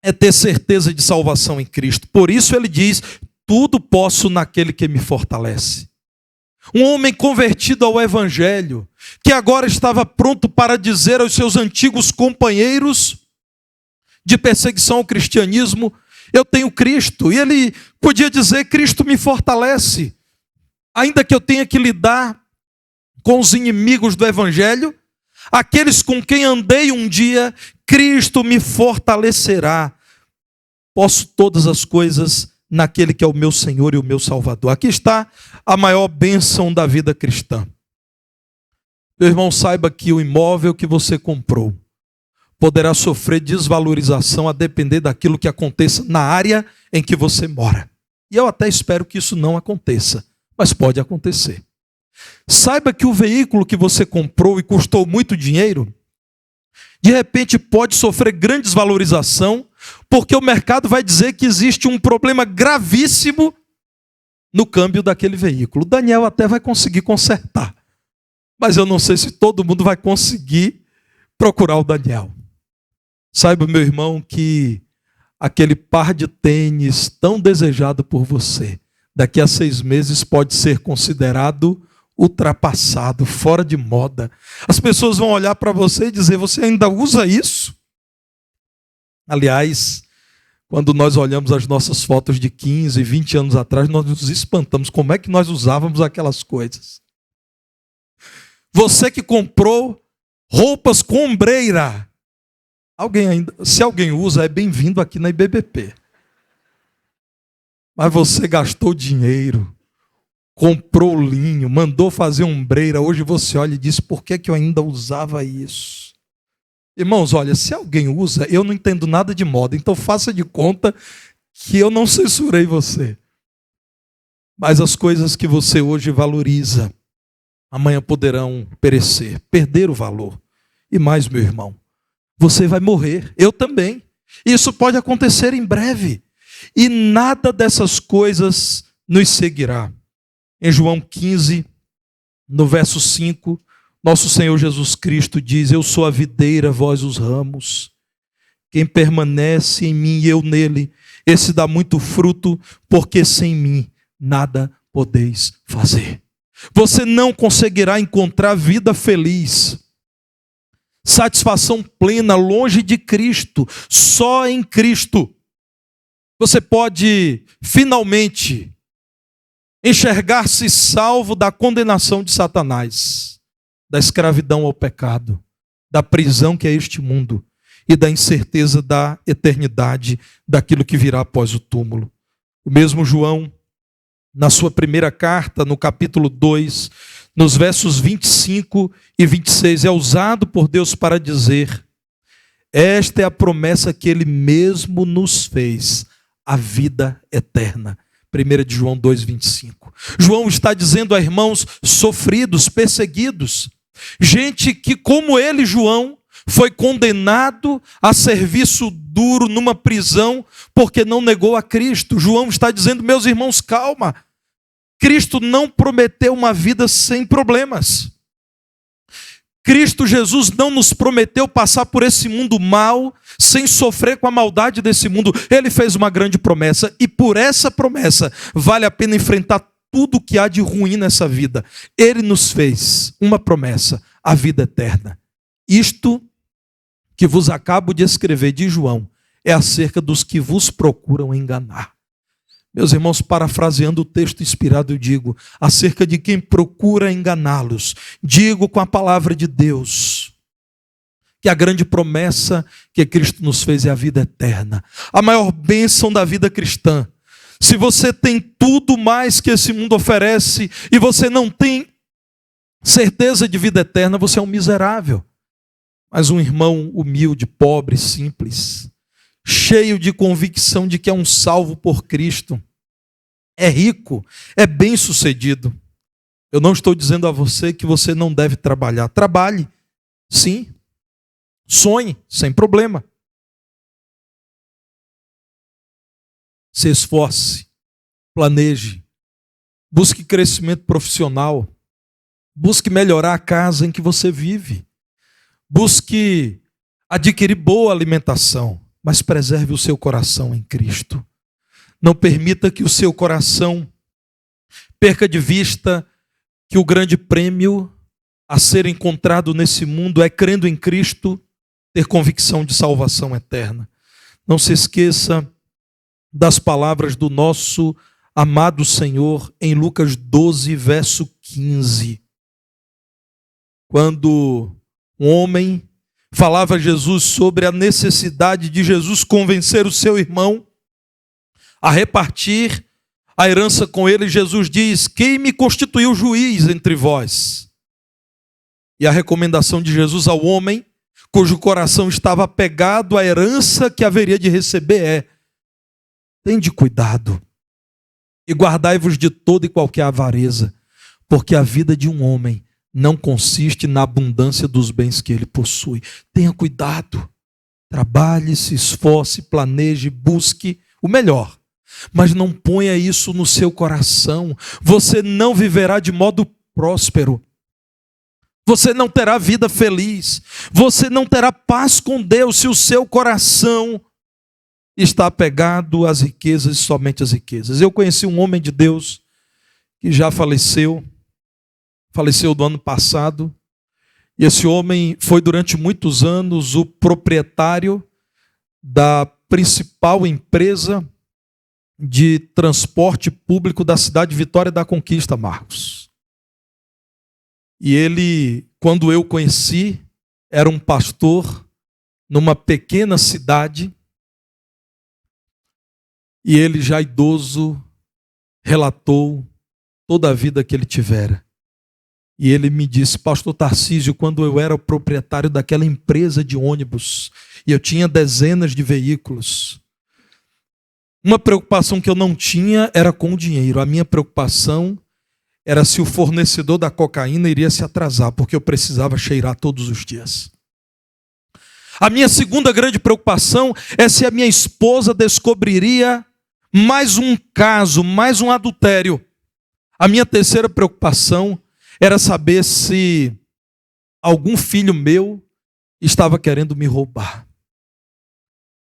é ter certeza de salvação em Cristo. Por isso ele diz: tudo posso naquele que me fortalece. Um homem convertido ao Evangelho, que agora estava pronto para dizer aos seus antigos companheiros de perseguição ao cristianismo: Eu tenho Cristo. E ele podia dizer: Cristo me fortalece. Ainda que eu tenha que lidar com os inimigos do Evangelho, aqueles com quem andei um dia, Cristo me fortalecerá. Posso todas as coisas naquele que é o meu Senhor e o meu Salvador. Aqui está a maior bênção da vida cristã. Meu irmão, saiba que o imóvel que você comprou poderá sofrer desvalorização a depender daquilo que aconteça na área em que você mora. E eu até espero que isso não aconteça, mas pode acontecer. Saiba que o veículo que você comprou e custou muito dinheiro, de repente pode sofrer grande desvalorização, porque o mercado vai dizer que existe um problema gravíssimo no câmbio daquele veículo. Daniel até vai conseguir consertar, mas eu não sei se todo mundo vai conseguir procurar o Daniel. Saiba, meu irmão, que aquele par de tênis tão desejado por você, daqui a 6 meses pode ser considerado ultrapassado, fora de moda. As pessoas vão olhar para você e dizer: você ainda usa isso? Aliás, quando nós olhamos as nossas fotos de 15, 20 anos atrás, nós nos espantamos. Como é que nós usávamos aquelas coisas? Você que comprou roupas com ombreira, se alguém usa, é bem-vindo aqui na IBBP. Mas você gastou dinheiro, comprou linho, mandou fazer ombreira, hoje você olha e diz: por que eu ainda usava isso? Irmãos, olha, se alguém usa, eu não entendo nada de moda, então faça de conta que eu não censurei você. Mas as coisas que você hoje valoriza, amanhã poderão perecer, perder o valor. E mais, meu irmão, você vai morrer, eu também. Isso pode acontecer em breve. E nada dessas coisas nos seguirá. Em João 15, no verso 5, nosso Senhor Jesus Cristo diz: eu sou a videira, vós os ramos. Quem permanece em mim e eu nele, esse dá muito fruto, porque sem mim nada podeis fazer. Você não conseguirá encontrar vida feliz, satisfação plena, longe de Cristo, só em Cristo. Você pode finalmente enxergar-se salvo da condenação de Satanás, da escravidão ao pecado, da prisão que é este mundo e da incerteza da eternidade, daquilo que virá após o túmulo. O mesmo João, na sua primeira carta, no capítulo 2, nos versos 25 e 26, é usado por Deus para dizer: esta é a promessa que Ele mesmo nos fez, a vida eterna. 1 de João 2, 25. João está dizendo a irmãos sofridos, perseguidos, gente que, como ele, João, foi condenado a serviço duro numa prisão porque não negou a Cristo. João está dizendo: meus irmãos, calma. Cristo não prometeu uma vida sem problemas. Cristo Jesus não nos prometeu passar por esse mundo mal sem sofrer com a maldade desse mundo. Ele fez uma grande promessa e por essa promessa vale a pena enfrentar tudo o que há de ruim nessa vida. Ele nos fez uma promessa, a vida eterna. Isto que vos acabo de escrever de João é acerca dos que vos procuram enganar. Meus irmãos, parafraseando o texto inspirado, eu digo: acerca de quem procura enganá-los, digo com a palavra de Deus, que a grande promessa que Cristo nos fez é a vida eterna, a maior bênção da vida cristã. Se você tem tudo mais que esse mundo oferece e você não tem certeza de vida eterna, você é um miserável. Mas um irmão humilde, pobre, simples, cheio de convicção de que é um salvo por Cristo, é rico, é bem-sucedido. Eu não estou dizendo a você que você não deve trabalhar. Trabalhe, sim. Sonhe, sem problema. Se esforce, planeje, busque crescimento profissional, busque melhorar a casa em que você vive, busque adquirir boa alimentação, mas preserve o seu coração em Cristo. Não permita que o seu coração perca de vista que o grande prêmio a ser encontrado nesse mundo é, crendo em Cristo, ter convicção de salvação eterna. Não se esqueça das palavras do nosso amado Senhor em Lucas 12, verso 15. Quando um homem falava a Jesus sobre a necessidade de Jesus convencer o seu irmão a repartir a herança com ele, Jesus diz: quem me constituiu juiz entre vós? E a recomendação de Jesus ao homem cujo coração estava apegado à herança que haveria de receber é: tende cuidado e guardai-vos de toda e qualquer avareza, porque a vida de um homem não consiste na abundância dos bens que ele possui. Tenha cuidado, trabalhe, se esforce, planeje, busque o melhor, mas não ponha isso no seu coração. Você não viverá de modo próspero, você não terá vida feliz, você não terá paz com Deus se o seu coração está apegado às riquezas e somente às riquezas. Eu conheci um homem de Deus que já faleceu do ano passado, e esse homem foi durante muitos anos o proprietário da principal empresa de transporte público da cidade de Vitória da Conquista, Marcos. E ele, quando eu conheci, era um pastor numa pequena cidade, e ele, já idoso, relatou toda a vida que ele tivera. E ele me disse: pastor Tarcísio, quando eu era o proprietário daquela empresa de ônibus, e eu tinha dezenas de veículos, uma preocupação que eu não tinha era com o dinheiro. A minha preocupação era se o fornecedor da cocaína iria se atrasar, porque eu precisava cheirar todos os dias. A minha segunda grande preocupação é se a minha esposa descobriria mais um caso, mais um adultério. A minha terceira preocupação era saber se algum filho meu estava querendo me roubar.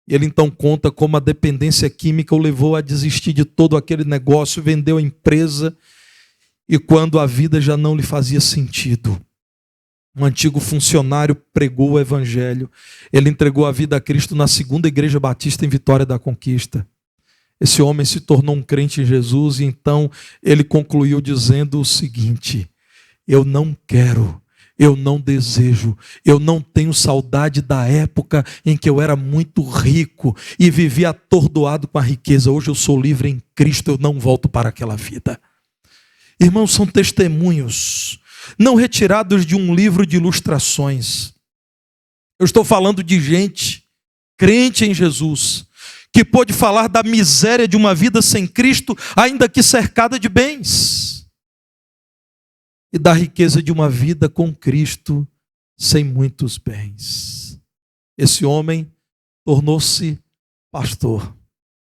Ele então conta como a dependência química o levou a desistir de todo aquele negócio, vendeu a empresa, e quando a vida já não lhe fazia sentido, um antigo funcionário pregou o evangelho. Ele entregou a vida a Cristo na segunda igreja batista em Vitória da Conquista. Esse homem se tornou um crente em Jesus, e então ele concluiu dizendo o seguinte: eu não quero, eu não desejo, eu não tenho saudade da época em que eu era muito rico e vivia atordoado com a riqueza. Hoje eu sou livre em Cristo, eu não volto para aquela vida. Irmãos, são testemunhos não retirados de um livro de ilustrações. Eu estou falando de gente crente em Jesus, que pôde falar da miséria de uma vida sem Cristo, ainda que cercada de bens, e da riqueza de uma vida com Cristo sem muitos bens. Esse homem tornou-se pastor.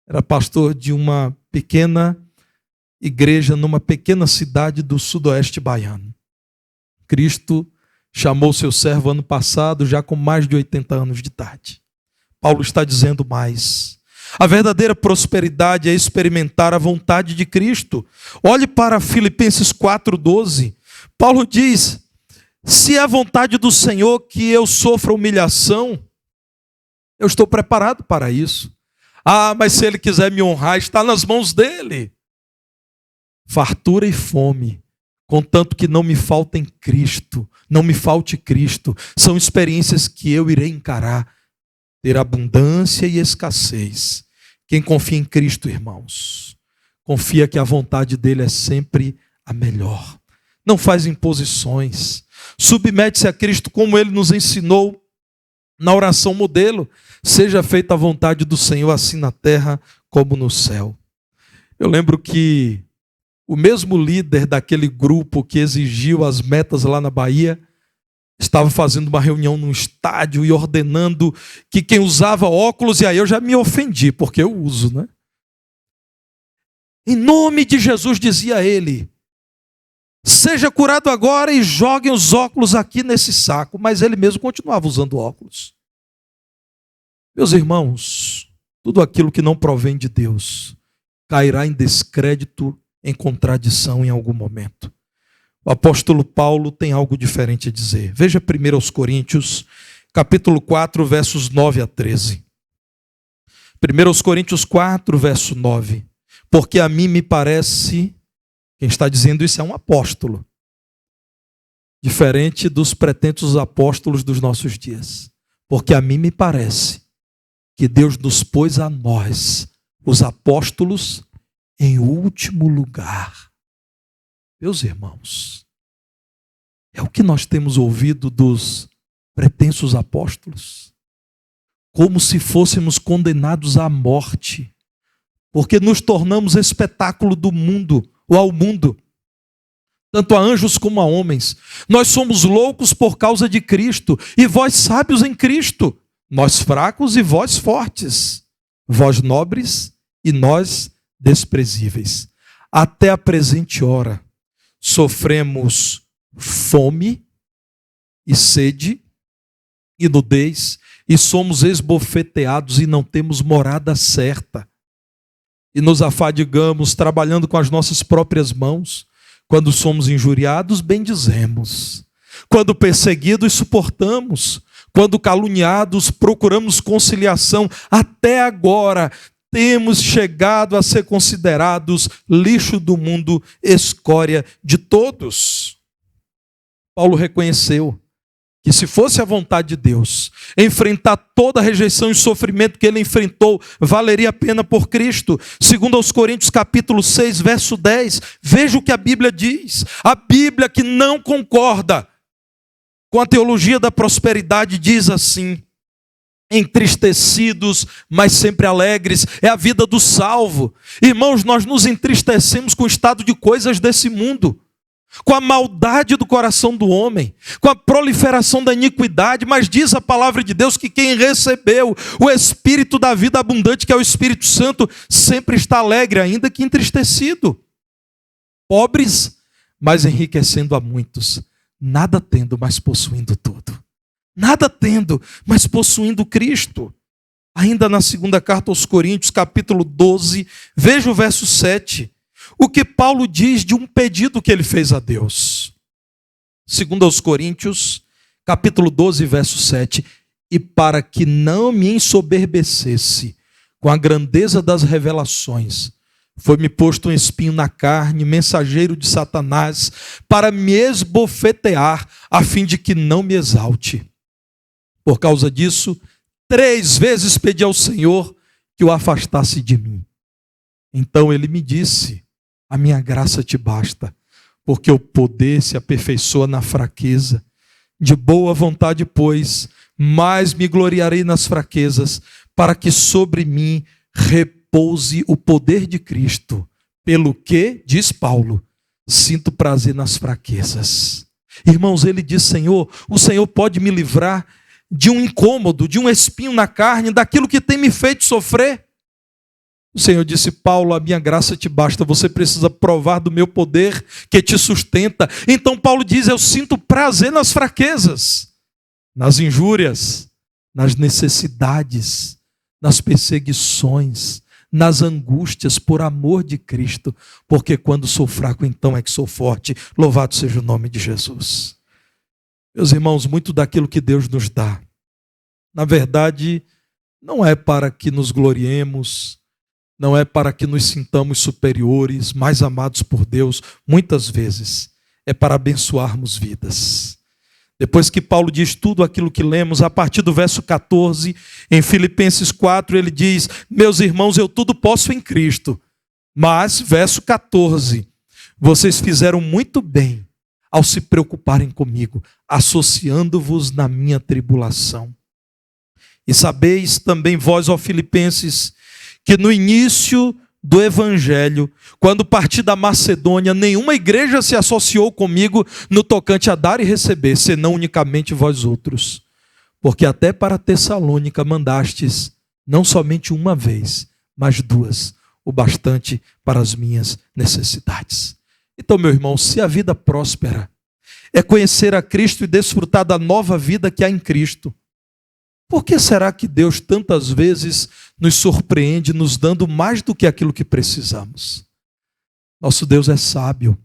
Era pastor de uma pequena igreja numa pequena cidade do sudoeste baiano. Cristo chamou seu servo ano passado, já com mais de 80 anos de idade. Paulo está dizendo mais. A verdadeira prosperidade é experimentar a vontade de Cristo. Olhe para Filipenses 4,12. Paulo diz: se é a vontade do Senhor que eu sofra humilhação, eu estou preparado para isso. Ah, mas se Ele quiser me honrar, está nas mãos dEle. Fartura e fome, contanto que não me faltem Cristo, não me falte Cristo, são experiências que eu irei encarar. Ter abundância e escassez. Quem confia em Cristo, irmãos, confia que a vontade dEle é sempre a melhor. Não faz imposições. Submete-se a Cristo como Ele nos ensinou na oração modelo. Seja feita a vontade do Senhor, assim na terra como no céu. Eu lembro que o mesmo líder daquele grupo que exigiu as metas lá na Bahia estava fazendo uma reunião num estádio e ordenando que quem usava óculos, e aí eu já me ofendi, porque eu uso, né? Em nome de Jesus, dizia ele, seja curado agora e joguem os óculos aqui nesse saco. Mas ele mesmo continuava usando óculos. Meus irmãos, tudo aquilo que não provém de Deus cairá em descrédito, em contradição em algum momento. O apóstolo Paulo tem algo diferente a dizer. Veja 1 Coríntios, capítulo 4, versos 9 a 13. 1 Coríntios 4, verso 9. Porque a mim me parece, quem está dizendo isso é um apóstolo, diferente dos pretensos apóstolos dos nossos dias. Porque a mim me parece que Deus nos pôs a nós, os apóstolos, em último lugar. Meus irmãos, é o que nós temos ouvido dos pretensos apóstolos, como se fôssemos condenados à morte, porque nos tornamos espetáculo do mundo, ou ao mundo, tanto a anjos como a homens. Nós somos loucos por causa de Cristo, e vós sábios em Cristo, nós fracos e vós fortes, vós nobres e nós desprezíveis. Até a presente hora sofremos fome e sede e nudez, e somos esbofeteados e não temos morada certa. E nos afadigamos trabalhando com as nossas próprias mãos. Quando somos injuriados, bendizemos. Quando perseguidos, suportamos. Quando caluniados, procuramos conciliação. Até agora temos chegado a ser considerados lixo do mundo, escória de todos. Paulo reconheceu que se fosse a vontade de Deus, enfrentar toda a rejeição e sofrimento que ele enfrentou, valeria a pena por Cristo. Segundo aos Coríntios capítulo 6, verso 10, veja o que a Bíblia diz. A Bíblia, que não concorda com a teologia da prosperidade, diz assim: entristecidos, mas sempre alegres, é a vida do salvo. Irmãos, nós nos entristecemos com o estado de coisas desse mundo, com a maldade do coração do homem, com a proliferação da iniquidade, mas diz a palavra de Deus que quem recebeu o Espírito da vida abundante, que é o Espírito Santo, sempre está alegre, ainda que entristecido. Pobres, mas enriquecendo a muitos, nada tendo, mas possuindo tudo. Nada tendo, mas possuindo Cristo. Ainda na segunda carta aos Coríntios, capítulo 12, veja o verso 7. O que Paulo diz de um pedido que ele fez a Deus. Segundo aos Coríntios, capítulo 12, verso 7. E para que não me ensoberbecesse com a grandeza das revelações, foi-me posto um espinho na carne, mensageiro de Satanás, para me esbofetear, a fim de que não me exalte. Por causa disso, 3 vezes pedi ao Senhor que o afastasse de mim. Então ele me disse: a minha graça te basta, porque o poder se aperfeiçoa na fraqueza. De boa vontade, pois, mais me gloriarei nas fraquezas, para que sobre mim repouse o poder de Cristo. Pelo que, diz Paulo, sinto prazer nas fraquezas. Irmãos, ele diz: Senhor, o Senhor pode me livrar de um incômodo, de um espinho na carne, daquilo que tem me feito sofrer. O Senhor disse: Paulo, a minha graça te basta, você precisa provar do meu poder que te sustenta. Então Paulo diz: eu sinto prazer nas fraquezas, nas injúrias, nas necessidades, nas perseguições, nas angústias por amor de Cristo, porque quando sou fraco, então é que sou forte. Louvado seja o nome de Jesus. Meus irmãos, muito daquilo que Deus nos dá, na verdade, não é para que nos gloriemos, não é para que nos sintamos superiores, mais amados por Deus. Muitas vezes é para abençoarmos vidas. Depois que Paulo diz tudo aquilo que lemos, a partir do verso 14, em Filipenses 4, ele diz: meus irmãos, eu tudo posso em Cristo. Mas, verso 14, vocês fizeram muito bem ao se preocuparem comigo, associando-vos na minha tribulação. E sabeis também vós, ó Filipenses, que no início do Evangelho, quando parti da Macedônia, nenhuma igreja se associou comigo no tocante a dar e receber, senão unicamente vós outros. Porque até para Tessalônica mandastes, não somente uma vez, mas 2, o bastante para as minhas necessidades. Então, meu irmão, se a vida próspera é conhecer a Cristo e desfrutar da nova vida que há em Cristo, por que será que Deus tantas vezes nos surpreende, nos dando mais do que aquilo que precisamos? Nosso Deus é sábio.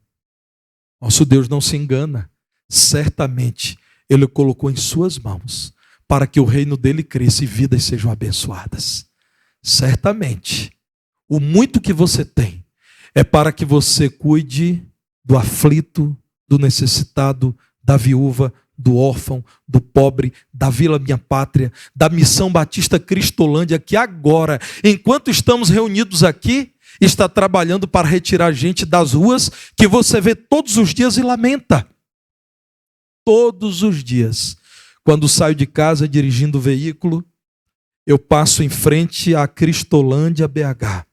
Nosso Deus não se engana. Certamente Ele colocou em suas mãos para que o reino dele cresça e vidas sejam abençoadas. Certamente, o muito que você tem é para que você cuide do aflito, do necessitado, da viúva, do órfão, do pobre, da Vila Minha Pátria, da Missão Batista Cristolândia, que agora, enquanto estamos reunidos aqui, está trabalhando para retirar gente das ruas que você vê todos os dias e lamenta. Todos os dias. Quando saio de casa dirigindo o veículo, eu passo em frente à Cristolândia BH.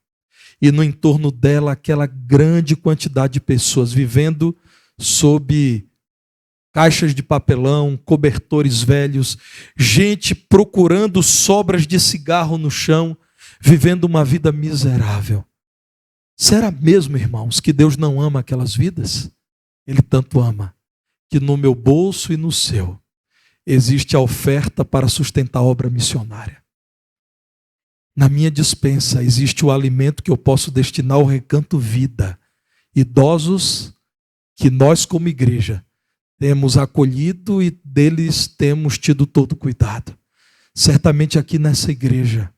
E no entorno dela, aquela grande quantidade de pessoas vivendo sob caixas de papelão, cobertores velhos, gente procurando sobras de cigarro no chão, vivendo uma vida miserável. Será mesmo, irmãos, que Deus não ama aquelas vidas? Ele tanto ama que no meu bolso e no seu existe a oferta para sustentar a obra missionária. Na minha despensa existe o alimento que eu posso destinar ao Recanto Vida. Idosos que nós, como igreja, temos acolhido e deles temos tido todo cuidado. Certamente aqui nessa igreja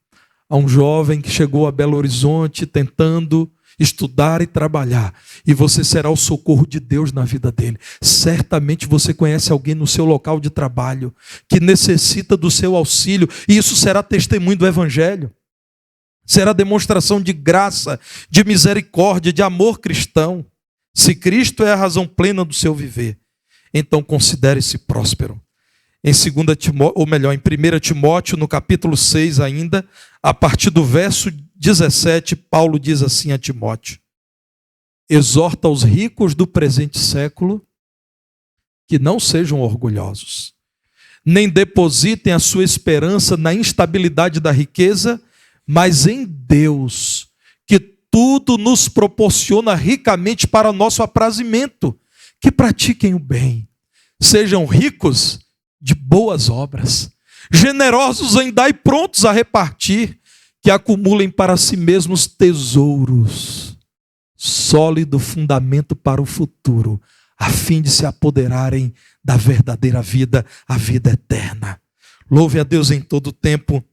há um jovem que chegou a Belo Horizonte tentando estudar e trabalhar, e você será o socorro de Deus na vida dele. Certamente você conhece alguém no seu local de trabalho que necessita do seu auxílio, e isso será testemunho do Evangelho. Será demonstração de graça, de misericórdia, de amor cristão. Se Cristo é a razão plena do seu viver, então considere-se próspero. Em 1 Timóteo, no capítulo 6 ainda, a partir do verso 17, Paulo diz assim a Timóteo: exorta os ricos do presente século que não sejam orgulhosos, nem depositem a sua esperança na instabilidade da riqueza, mas em Deus, que tudo nos proporciona ricamente para nosso aprazimento, que pratiquem o bem, sejam ricos de boas obras, generosos em dar e prontos a repartir, que acumulem para si mesmos tesouros, sólido fundamento para o futuro, a fim de se apoderarem da verdadeira vida, a vida eterna. Louve a Deus em todo tempo,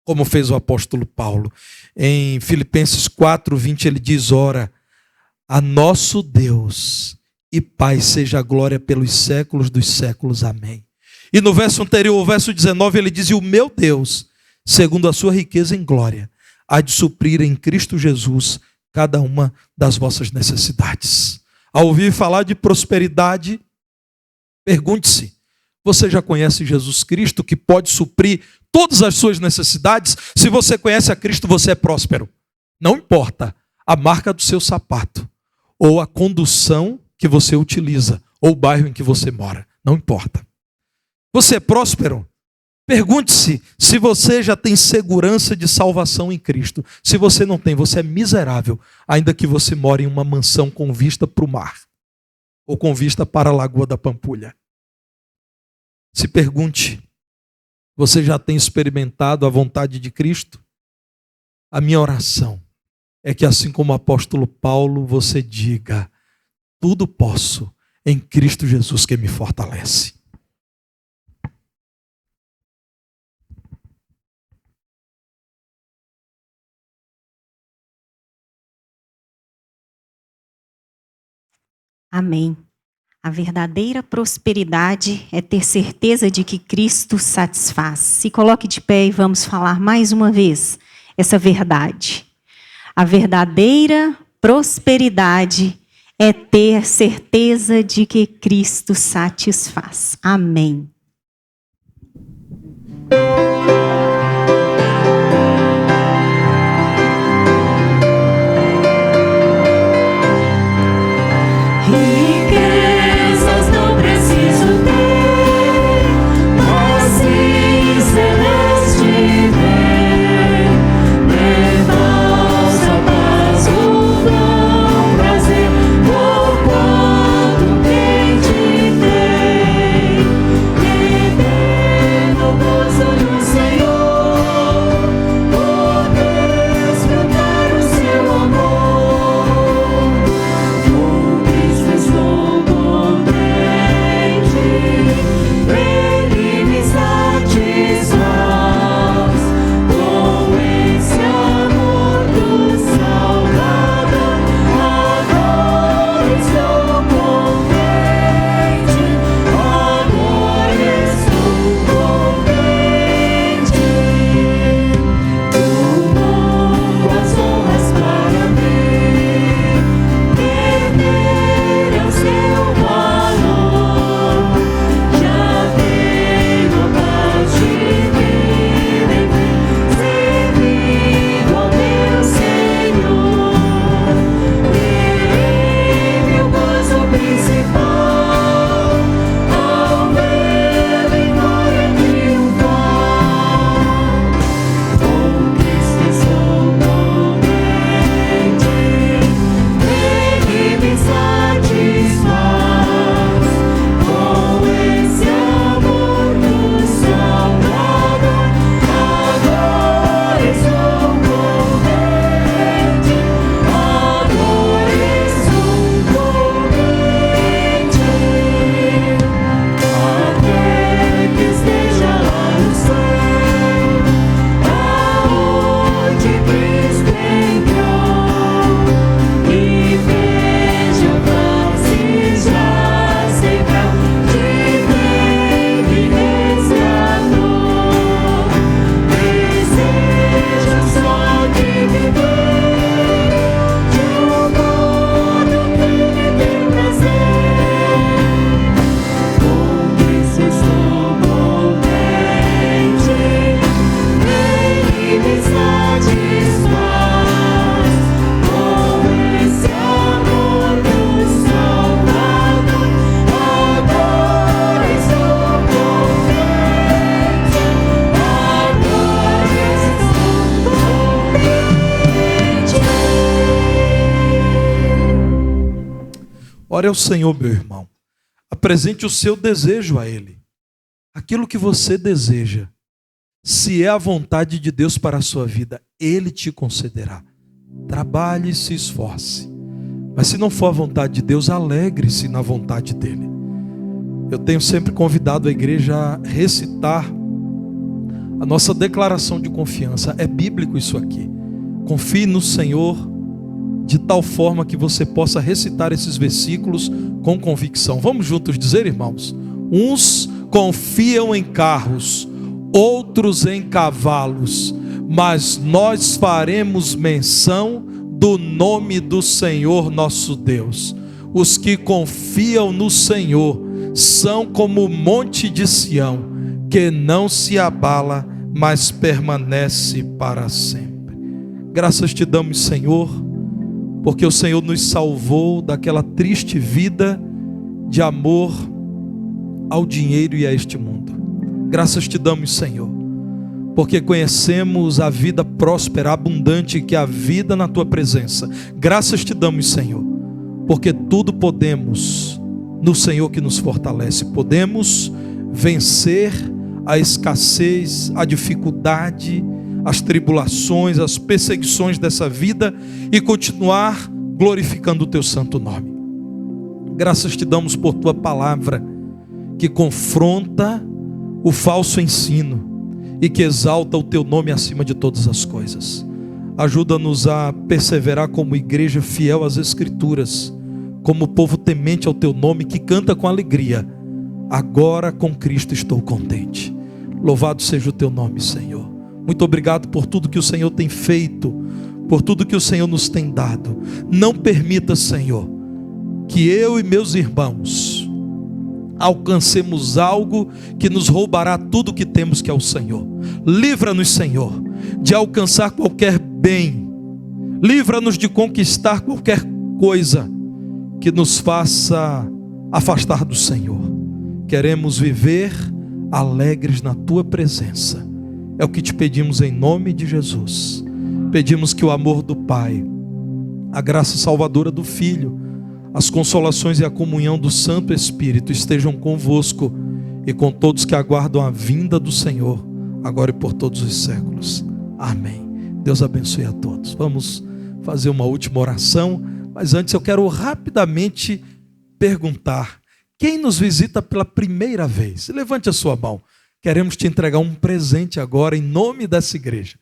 como fez o apóstolo Paulo. Em Filipenses 4:20 ele diz: ora, a nosso Deus e Pai seja a glória pelos séculos dos séculos. Amém. E no verso anterior, o verso 19, ele diz: e o meu Deus, segundo a sua riqueza em glória, há de suprir em Cristo Jesus cada uma das vossas necessidades. Ao ouvir falar de prosperidade, pergunte-se: você já conhece Jesus Cristo, que pode suprir todas as suas necessidades? Se você conhece a Cristo, você é próspero. Não importa a marca do seu sapato, ou a condução que você utiliza, ou o bairro em que você mora. Não importa. Você é próspero? Pergunte-se se você já tem segurança de salvação em Cristo. Se você não tem, você é miserável, ainda que você more em uma mansão com vista para o mar, ou com vista para a Lagoa da Pampulha. Se pergunte: você já tem experimentado a vontade de Cristo? A minha oração é que, assim como o apóstolo Paulo, você diga: tudo posso em Cristo Jesus que me fortalece. Amém. A verdadeira prosperidade é ter certeza de que Cristo satisfaz. Se coloque de pé e vamos falar mais uma vez essa verdade. A verdadeira prosperidade é ter certeza de que Cristo satisfaz. Amém. Riquezas não preciso ter, mas sim celeste bem. Repousa, paz, o bom prazer, por quanto quem te tem. Eterno gozo do Senhor. Ore ao Senhor, meu irmão. Apresente o seu desejo a Ele. Aquilo que você deseja. Se é a vontade de Deus para a sua vida, Ele te concederá. Trabalhe e se esforce. Mas se não for a vontade de Deus, alegre-se na vontade dEle. Eu tenho sempre convidado a igreja a recitar a nossa declaração de confiança. É bíblico isso aqui. Confie no Senhor de tal forma que você possa recitar esses versículos com convicção. Vamos juntos dizer, irmãos? Uns confiam em carros, outros em cavalos, mas nós faremos menção do nome do Senhor nosso Deus. Os que confiam no Senhor são como o monte de Sião, que não se abala, mas permanece para sempre. Graças te damos, Senhor, porque o Senhor nos salvou daquela triste vida de amor ao dinheiro e a este mundo. Graças te damos, Senhor, porque conhecemos a vida próspera, abundante, que é a vida na tua presença. Graças te damos, Senhor, porque tudo podemos no Senhor que nos fortalece. Podemos vencer a escassez, a dificuldade, as tribulações, as perseguições dessa vida e continuar glorificando o teu santo nome. Graças te damos por tua palavra, que confronta o falso ensino e que exalta o teu nome acima de todas as coisas. Ajuda-nos a perseverar como igreja fiel às Escrituras, como povo temente ao teu nome, que canta com alegria: agora com Cristo estou contente. Louvado seja o teu nome, Senhor. Muito obrigado por tudo que o Senhor tem feito, por tudo que o Senhor nos tem dado. Não permita, Senhor, que eu e meus irmãos alcancemos algo que nos roubará tudo que temos, que é o Senhor. Livra-nos, Senhor, de alcançar qualquer bem. Livra-nos de conquistar qualquer coisa que nos faça afastar do Senhor. Queremos viver alegres na tua presença. É o que te pedimos em nome de Jesus. Pedimos que o amor do Pai, a graça salvadora do Filho, as consolações e a comunhão do Santo Espírito estejam convosco e com todos que aguardam a vinda do Senhor, agora e por todos os séculos. Amém. Deus abençoe a todos. Vamos fazer uma última oração, mas antes eu quero rapidamente perguntar: quem nos visita pela primeira vez? Levante a sua mão. Queremos te entregar um presente agora em nome dessa igreja.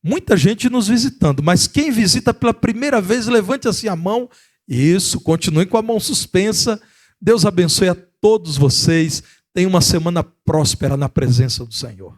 Muita gente nos visitando, mas quem visita pela primeira vez, levante assim a mão. Isso, continue com a mão suspensa. Deus abençoe a todos vocês. Tenha uma semana próspera na presença do Senhor.